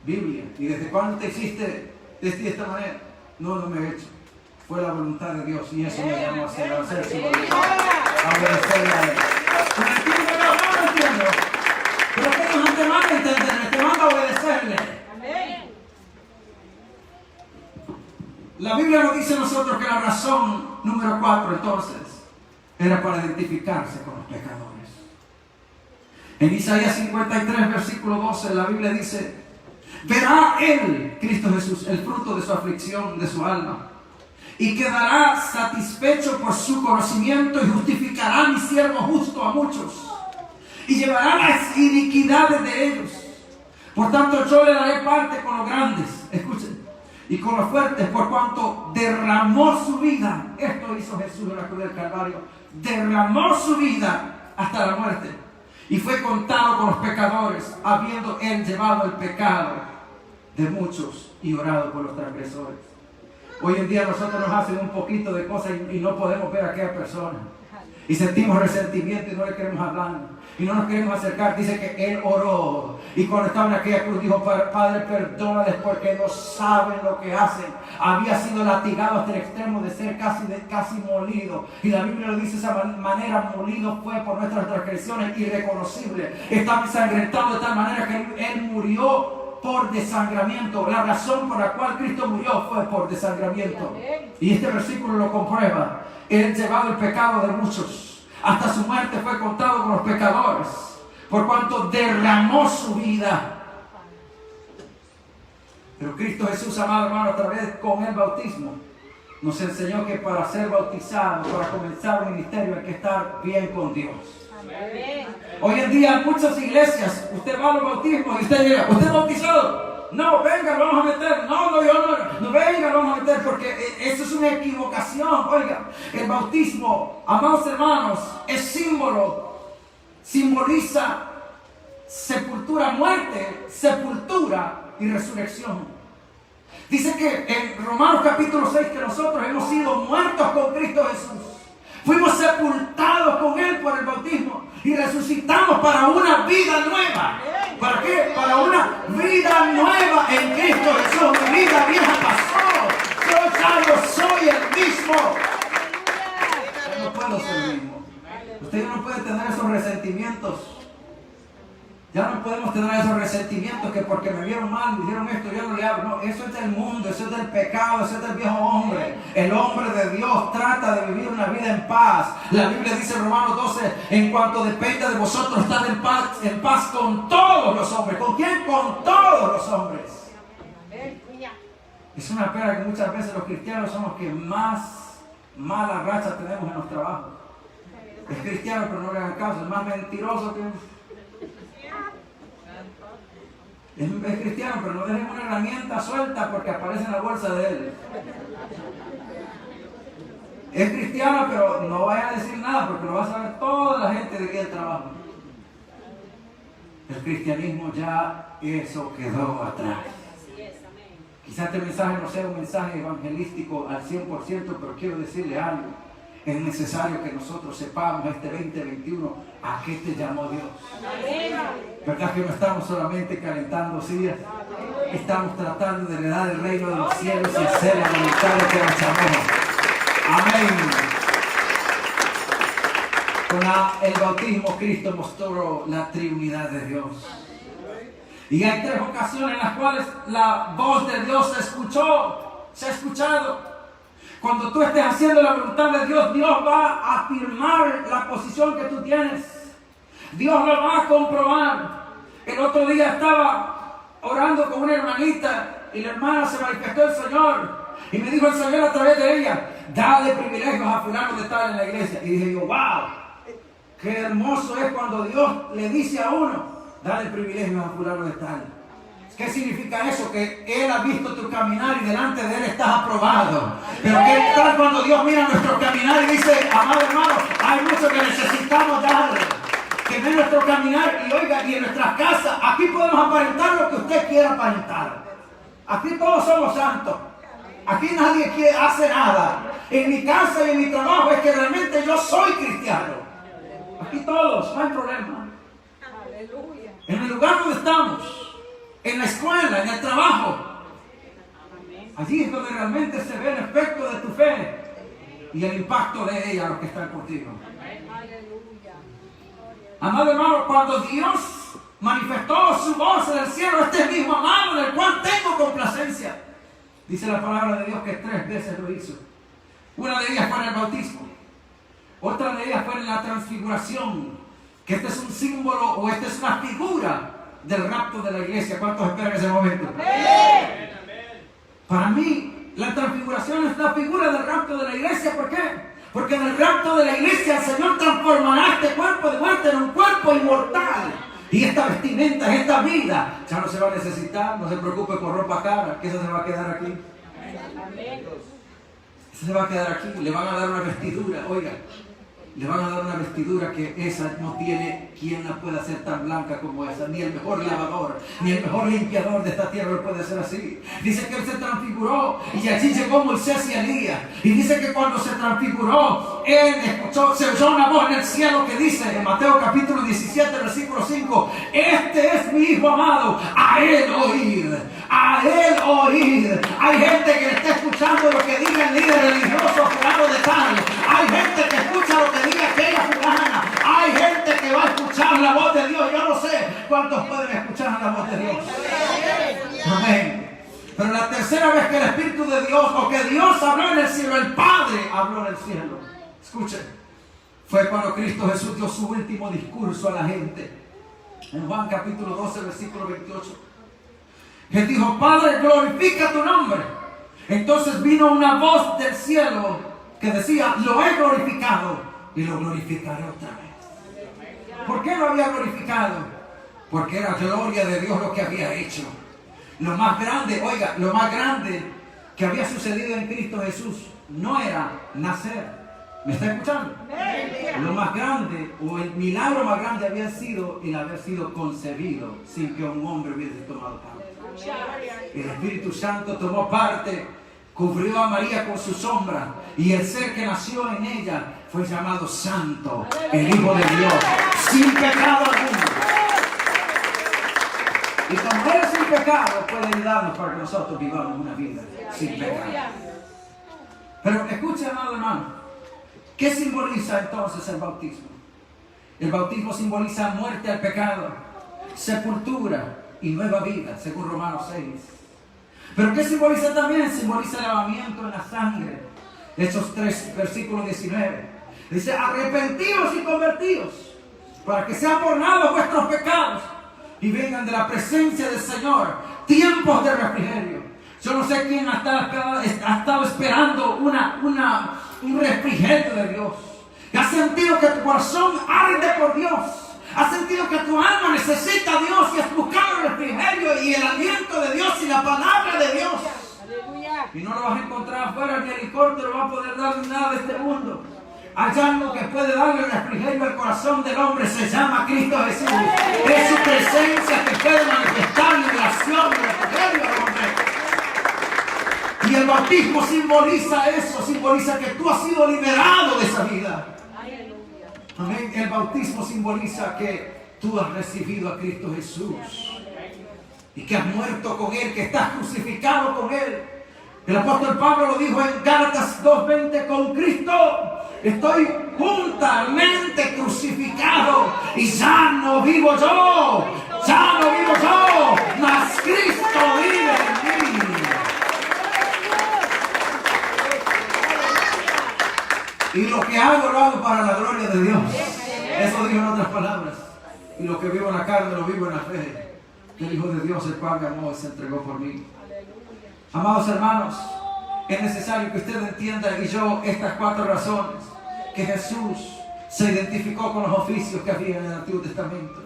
A: Biblia. ¿Y desde cuándo te hiciste de esta manera? No me he hecho. Fue la voluntad de Dios y eso me llamó a hacer su voluntad. A obedecerle a Él. Pero aquí no entiendo. Pero que Dios no te manda a entenderme, te manda a obedecerle.
B: Amén.
A: La Biblia nos dice a nosotros que la razón número 4 entonces era para identificarse con los pecadores. En Isaías 53 versículo 12 la Biblia dice: verá Él, Cristo Jesús, el fruto de su aflicción, de su alma, y quedará satisfecho por su conocimiento y justificará a mi siervo justo a muchos y llevará las iniquidades de ellos. Por tanto yo le daré parte con los grandes, escuchen, y con los fuertes, por cuanto derramó su vida. Esto hizo Jesús en la cruz del Calvario, derramó su vida hasta la muerte y fue contado con los pecadores, habiendo Él llevado el pecado de muchos y orado por los transgresores. Hoy en día nosotros nos hacen un poquito de cosas y no podemos ver a aquella persona. Y sentimos resentimiento y no le queremos hablar. Y no nos queremos acercar. Dice que Él oró. Y cuando estaba en aquella cruz dijo: Padre, perdónales porque no saben lo que hacen. Había sido latigado hasta el extremo de ser casi molido. Y la Biblia lo dice de esa manera: molido fue por nuestras transgresiones, irreconocible. Estaba ensangrentado de tal manera que Él murió por desangramiento. La razón por la cual Cristo murió fue por desangramiento. Y este versículo lo comprueba. Él llevado el pecado de muchos. Hasta su muerte fue contado con los pecadores, por cuanto derramó su vida. Pero Cristo Jesús, amado hermano, a través con el bautismo, nos enseñó que para ser bautizado, para comenzar un ministerio, hay que estar bien con Dios.
B: Amén.
A: Hoy en día en muchas iglesias, usted va a los bautismos y usted llega: ¿usted es bautizado? No, venga, lo vamos a meter. No, yo no, venga, lo vamos a meter, porque eso es una equivocación. Oiga, el bautismo, amados hermanos, es simboliza sepultura, muerte, sepultura y resurrección. Dice que en Romanos capítulo 6 que nosotros hemos sido muertos con Cristo Jesús. Fuimos sepultados con Él por el bautismo y resucitamos para una vida nueva. ¿Para qué? Para una vida nueva en Cristo Jesús. Mi vida vieja pasó. Yo ya no soy el mismo. Yo no puedo ser el mismo. Usted ya no puede tener esos resentimientos. Ya no podemos tener esos resentimientos que porque me vieron mal, me dijeron esto, yo no le hablo. No, eso es del mundo, eso es del pecado, eso es del viejo hombre. El hombre de Dios trata de vivir una vida en paz. La Biblia dice en Romanos 12, en cuanto dependa de vosotros, estad en paz con todos los hombres. ¿Con quién? Con todos los hombres. Es una pena que muchas veces los cristianos somos los que más mala racha tenemos en los trabajos. Es cristiano pero no le hagan caso, es más mentiroso que... Es cristiano, pero no dejen una herramienta suelta porque aparece en la bolsa de él. Es cristiano, pero no vaya a decir nada porque lo va a saber toda la gente de que él trabaja. El cristianismo ya eso quedó atrás. Quizás este mensaje no sea un mensaje evangelístico al 100%, pero quiero decirle algo. Es necesario que nosotros sepamos este 2021 a qué te llamó Dios. ¿Verdad que no estamos solamente calentando sillas? Estamos tratando de heredar el reino de los cielos y hacer la voluntad de que nos llamó. Amén. Con el bautismo Cristo mostró la Trinidad de Dios. Y hay 3 ocasiones en las cuales la voz de Dios se ha escuchado. Cuando tú estés haciendo la voluntad de Dios, Dios va a afirmar la posición que tú tienes. Dios lo va a comprobar. El otro día estaba orando con una hermanita y la hermana se manifestó el Señor. Y me dijo el Señor a través de ella: dale privilegios a fulano de tal en la iglesia. Y dije yo, wow, qué hermoso es cuando Dios le dice a uno, dale privilegios a fulano de tal. ¿Qué significa eso? Que Él ha visto tu caminar y delante de Él estás aprobado. Pero ¿qué tal cuando Dios mira nuestro caminar y dice, amado hermano, hay mucho que necesitamos darle? Que ve nuestro caminar y oiga, y en nuestras casas, aquí podemos aparentar lo que usted quiera aparentar. Aquí todos somos santos. Aquí nadie hace nada. En mi casa y en mi trabajo es que realmente yo soy cristiano. Aquí todos, no hay problema.
B: Aleluya.
A: En el lugar donde estamos, en la escuela, en el trabajo, allí es donde realmente se ve el efecto de tu fe y el impacto de ella a los que están contigo.
B: Aleluya.
A: Amado hermano, cuando Dios manifestó su voz en el cielo, este es mi hijo amado en el cual tengo complacencia. Dice la palabra de Dios que 3 veces lo hizo. Una de ellas fue en el bautismo. Otra de ellas fue en la transfiguración. Que este es un símbolo o esta es una figura del rapto de la iglesia. ¿Cuántos esperan ese momento?
B: Amén.
A: Para mí, la transfiguración es la figura del rapto de la iglesia. ¿Por qué? Porque en el rapto de la iglesia el Señor transformará este cuerpo de muerte en un cuerpo inmortal. Y esta vestimenta, esta vida, ya no se va a necesitar. No se preocupe por ropa cara, que esa se va a quedar aquí.
B: Amén.
A: Esa se va a quedar aquí. Le van a dar una vestidura, oiga. Le van a dar una vestidura que esa no tiene quien la pueda hacer tan blanca como esa. Ni el mejor lavador, ni el mejor limpiador de esta tierra lo puede hacer así. Dice que Él se transfiguró y allí llegó Moisés y Elías. Y dice que cuando se transfiguró, Él escuchó, se oyó una voz en el cielo que dice en Mateo capítulo 17, versículo 5, este es mi hijo amado, a Él oíd. A Él oíd. Hay gente que le está escuchando lo que diga el líder religioso fulano de tal. Hay gente que escucha lo que diga aquella fulana. Hay gente que va a escuchar la voz de Dios. Yo no sé cuántos pueden escuchar la voz de Dios. Amén. Pero la tercera vez que el Espíritu de Dios, o que Dios habló en el cielo, el Padre habló en el cielo. Escuchen. Fue cuando Cristo Jesús dio su último discurso a la gente. En Juan capítulo 12, versículo 28. Él dijo, Padre, glorifica tu nombre. Entonces vino una voz del cielo que decía, lo he glorificado y lo glorificaré otra vez. ¿Por qué lo había glorificado? Porque era gloria de Dios lo que había hecho. Lo más grande, oiga, lo más grande que había sucedido en Cristo Jesús no era nacer. ¿Me está escuchando? Lo más grande, o el milagro más grande había sido el haber sido concebido sin que un hombre hubiese tomado parte. El Espíritu Santo tomó parte, cubrió a María con su sombra y el ser que nació en ella fue llamado Santo, el Hijo de Dios, sin pecado alguno. Y como Él es sin pecado, puede ayudarnos para que nosotros vivamos una vida sin pecado. Pero escucha, amado hermano, ¿qué simboliza entonces el bautismo? El bautismo simboliza muerte al pecado, sepultura y nueva vida, según Romanos 6. Pero ¿qué simboliza también? Simboliza lavamiento en la sangre. Hechos 3, versículo 19. Dice, arrepentidos y convertidos, para que sean borrados vuestros pecados y vengan de la presencia del Señor tiempos de refrigerio. Yo no sé quién ha estado esperando un refrigerio de Dios. ¿Has sentido que tu corazón arde por Dios? ¿Has sentido que tu alma necesita a Dios y has buscado el refrigerio y el aliento de Dios y la palabra de Dios?
B: Aleluya.
A: Y no lo vas a encontrar afuera, ni el licor te lo va a poder dar ni nada de este mundo. Hay algo que puede darle el refrigerio al corazón del hombre, se llama Cristo Jesús. Es su presencia que puede manifestar liberación, refrigerio al hombre. Y el bautismo simboliza eso, simboliza que tú has sido liberado de esa vida. Amén. El bautismo simboliza que tú has recibido a Cristo Jesús y que has muerto con Él, que estás crucificado con Él. El apóstol Pablo lo dijo en Gálatas 2:20, con Cristo estoy juntamente crucificado y ya no vivo yo, mas Cristo vive en mí. Y lo que hago, lo hago para la gloria de Dios. Eso dijo en otras palabras. Y lo que vivo en la carne, lo vivo en la fe del Hijo de Dios, el cual me amó y se entregó por mí. Amados hermanos, Es necesario que usted entienda y yo estas 4 razones. Que Jesús se identificó con los oficios que había en el Antiguo Testamento.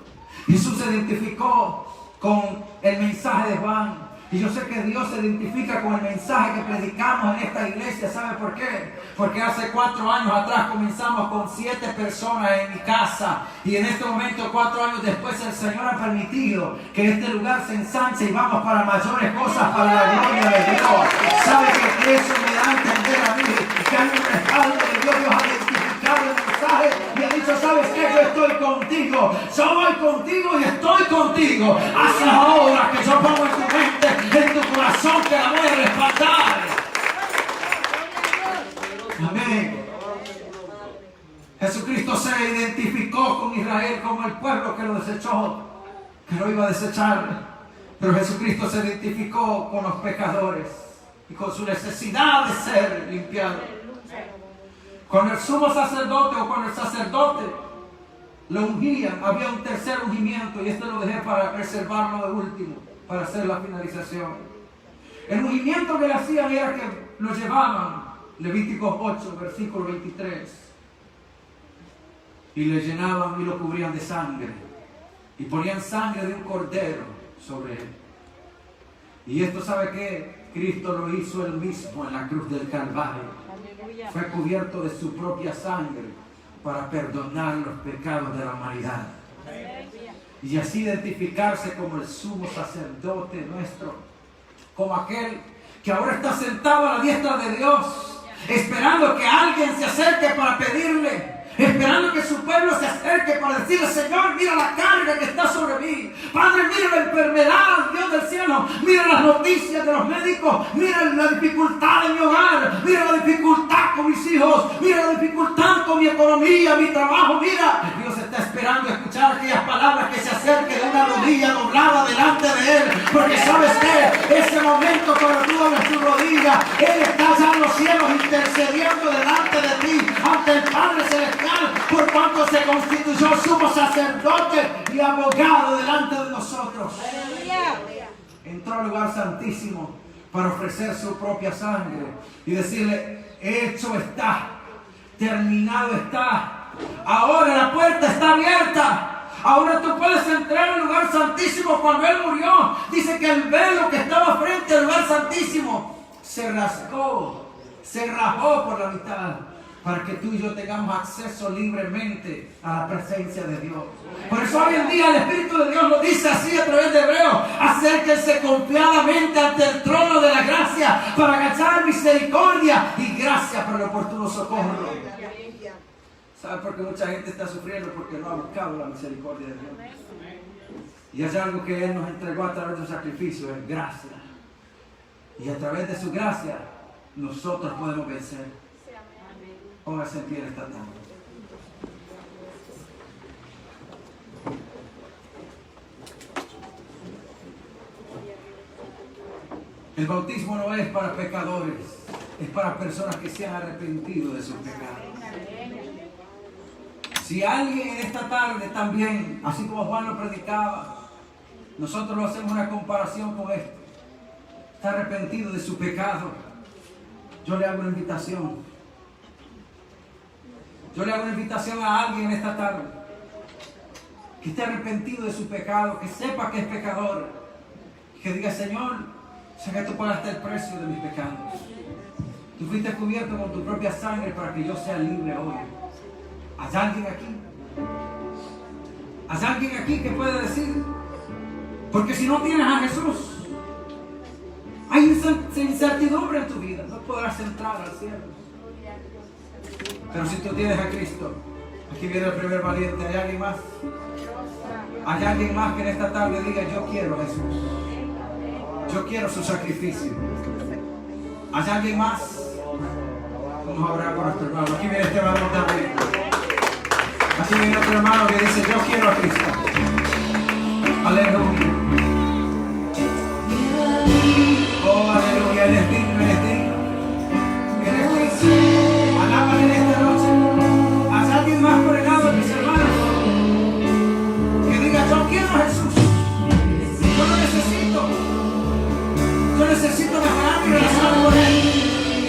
A: Jesús se identificó con el mensaje de Juan. Y yo sé que Dios se identifica con el mensaje que predicamos en esta iglesia. ¿Sabe por qué? Porque hace 4 años atrás comenzamos con 7 personas en mi casa. Y en este momento, 4 años después, el Señor ha permitido que este lugar se ensanche y vamos para mayores cosas, para la gloria de Dios. ¿Sabe que eso me da a entender a mí? Que hay un respaldo de Dios. Dios ha identificado el mensaje y ha dicho, ¿sabes qué? Yo estoy contigo. Yo voy contigo y estoy contigo. Haz las obras que yo pongo en tu mente, en tu corazón, que la voy a respaldar. Amén. Jesucristo se identificó con Israel como el pueblo que lo desechó, que lo iba a desechar. Pero Jesucristo se identificó con los pecadores y con su necesidad de ser limpiado. Cuando el sumo sacerdote o cuando el sacerdote lo ungían, había un tercer ungimiento, y este lo dejé para reservarlo de último, para hacer la finalización. El ungimiento que le hacían era que lo llevaban, Levíticos 8, versículo 23, y le llenaban y lo cubrían de sangre, y ponían sangre de un cordero sobre él. Y esto, ¿sabe qué? Cristo lo hizo él mismo en la cruz del Calvario. Fue cubierto de su propia sangre para perdonar los pecados de la humanidad. Y así identificarse como el sumo sacerdote nuestro, como aquel que ahora está sentado a la diestra de Dios, esperando que alguien se acerque para pedirle, esperando que su pueblo se acerque para decirle, Señor, mira la carga que está sobre mí. Padre, mira la enfermedad, Dios del cielo. Mira las noticias de los médicos. Mira la dificultad en mi hogar. Mira la dificultad con mis hijos. Mira la dificultad con mi economía, mi trabajo. Mira, Dios está esperando escuchar aquellas palabras, que se acerque de una rodilla doblada delante de Él. Porque ¿sabes qué? Ese momento cuando tú doblas tu rodilla, Él está ya en los cielos intercediendo delante de ti, ante el Padre Celestial, por cuanto se constituyó sumo sacerdote y abogado delante de nosotros. Entró al lugar santísimo para ofrecer su propia sangre y decirle, hecho está, terminado está. Ahora la puerta está abierta. Ahora tú puedes entrar al lugar santísimo. Cuando Él murió, dice que el velo que estaba frente al lugar santísimo se rasgó, se rajó por la mitad, para que tú y yo tengamos acceso libremente a la presencia de Dios. Por eso hoy en día el Espíritu de Dios lo dice así a través de Hebreos: acérquense confiadamente ante el trono de la gracia para alcanzar misericordia y gracia para el oportuno socorro. ¿Sabe por qué mucha gente está sufriendo? Porque no ha buscado la misericordia de Dios. Y hay algo que Él nos entregó a través de su sacrificio, es gracia. Y a través de su gracia nosotros podemos vencer. Póngase en pie esta tarde. El bautismo no es para pecadores, es para personas que se han arrepentido de sus pecados. Si alguien en esta tarde también, así como Juan lo predicaba, nosotros lo hacemos una comparación con esto, está arrepentido de su pecado, yo le hago una invitación. Yo le hago una invitación a alguien en esta tarde que esté arrepentido de su pecado, que sepa que es pecador, que diga: Señor, sé que tú pagaste el precio de mis pecados. Tú fuiste cubierto con tu propia sangre para que yo sea libre hoy. ¿Hay alguien aquí? ¿Hay alguien aquí que puede decir? Porque si no tienes a Jesús, hay incertidumbre en tu vida, no podrás entrar al cielo. Pero si tú tienes a Cristo, aquí viene el primer valiente. ¿Hay alguien más? ¿Hay alguien más que en esta tarde diga: yo quiero a Jesús, yo quiero su sacrificio? ¿Hay alguien más? Vamos a orar por nuestro hermano. Aquí viene este hermano también. Aquí viene otro hermano que dice: yo quiero a Cristo. Aleluya. Oh, aleluya. Él es digno, Él es digno. Él es digno. Alábale en esta noche. ¿Hay alguien más por el lado de mis hermanos que diga: yo quiero a Jesús, yo lo necesito, yo necesito mejorar mi relación con Él?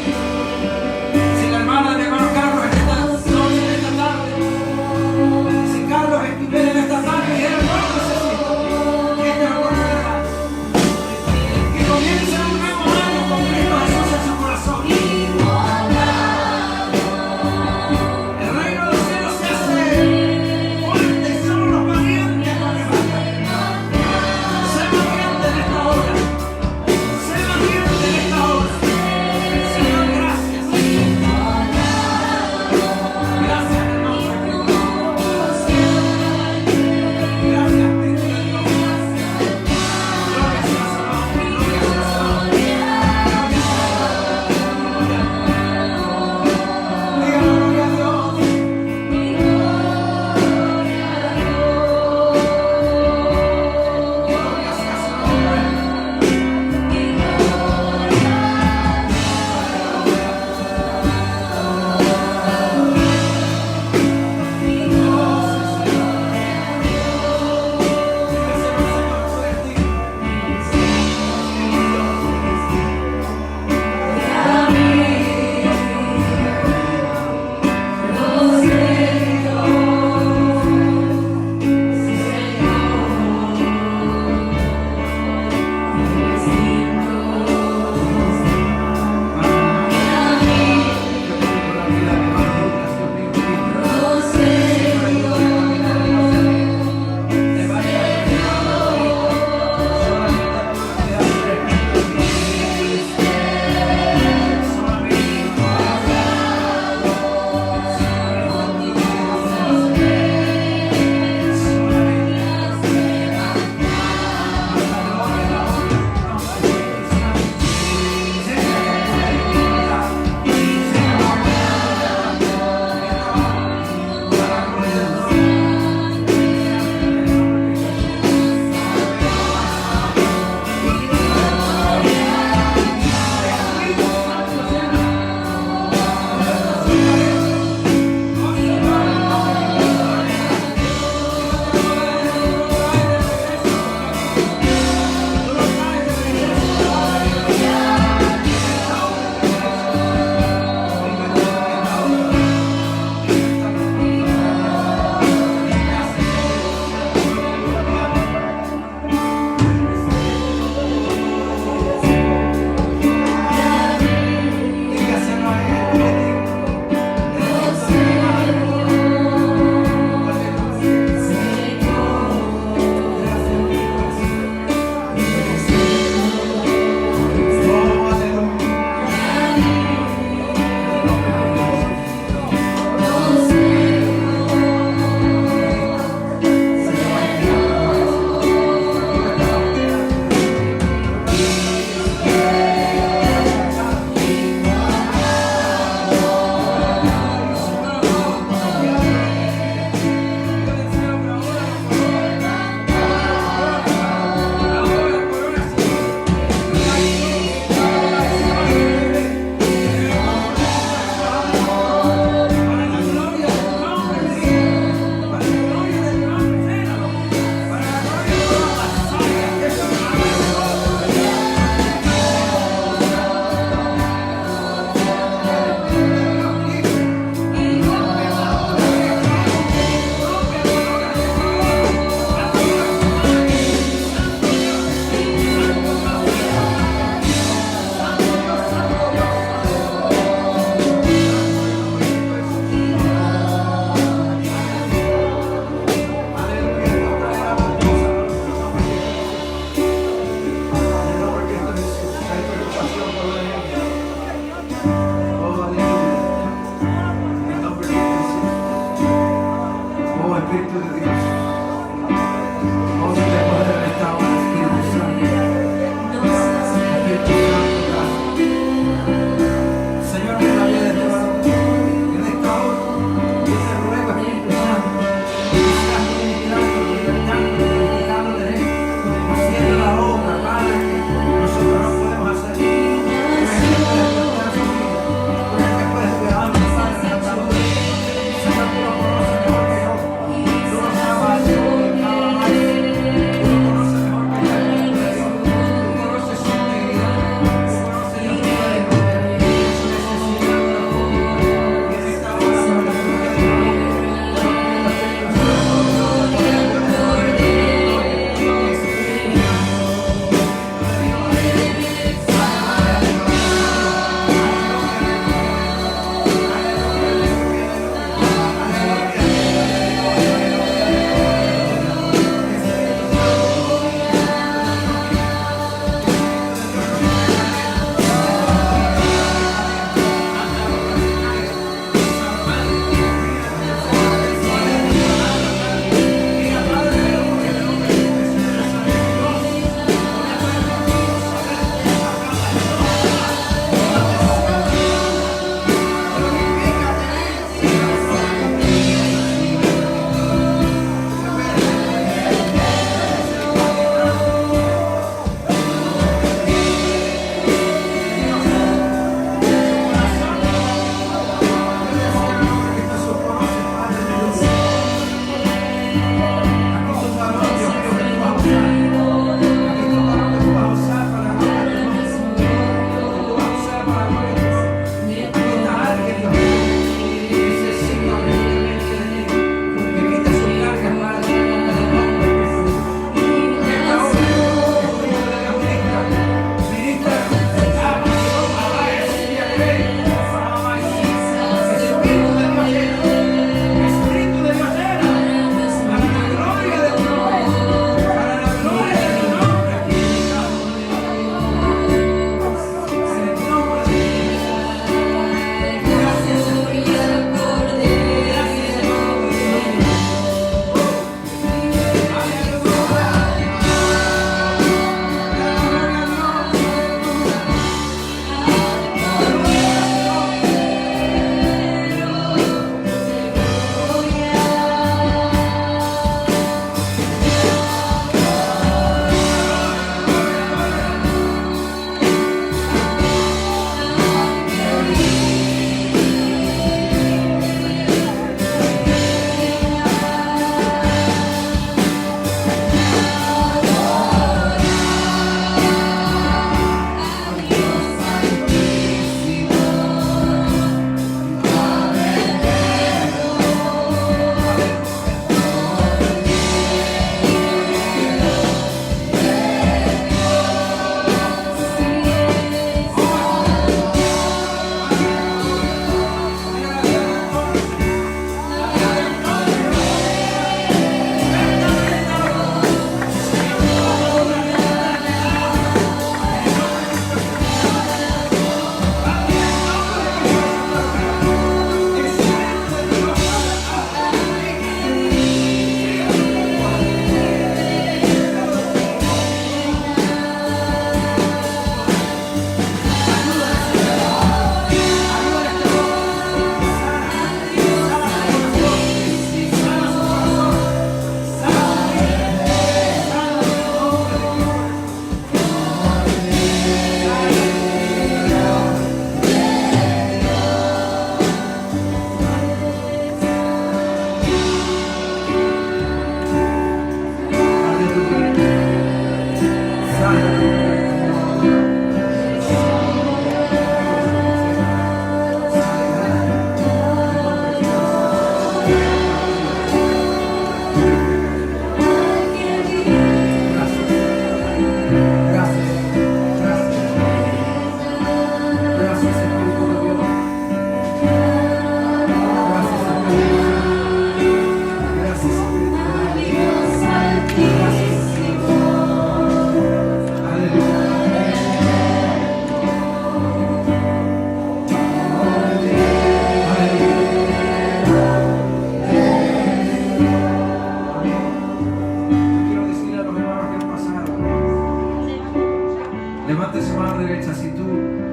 A: derecha, si tú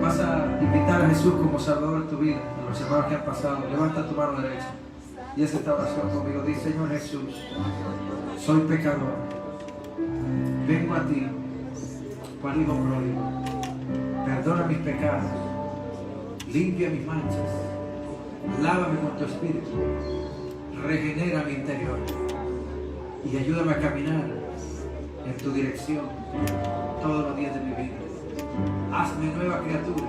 A: vas a invitar a Jesús como Salvador de tu vida, en los hermanos que han pasado, levanta tu mano derecha y haz esta oración conmigo. Dice: Señor Jesús, soy pecador, vengo a ti, cual hijo pródigo, perdona mis pecados, limpia mis manchas, lávame con tu espíritu, regenera mi interior y ayúdame a caminar en tu dirección todos los días de mi vida. Hazme nueva criatura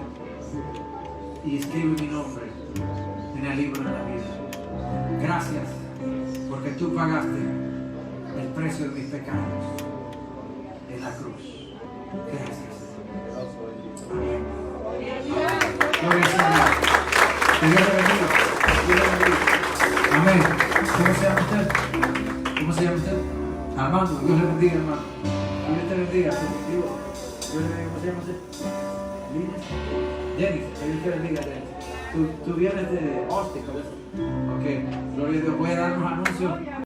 A: y escribe mi nombre en el libro de la vida. Gracias porque tú pagaste el precio de mis pecados en la cruz. Gracias. Amén. Gloria al Señor. Que Dios le bendiga. Dios le bendiga. Amén. ¿Cómo se llama usted? ¿Cómo se llama usted? Armando. Dios le bendiga, hermano. Dios te bendiga. Dios le bendiga. ¿Cómo se llama usted? ¿Lines? Jenny. Dios te bendiga, Jenny. Tú vienes de Austin, ¿verdad? Ok. Gloria a Dios. Voy a dar unos anuncios.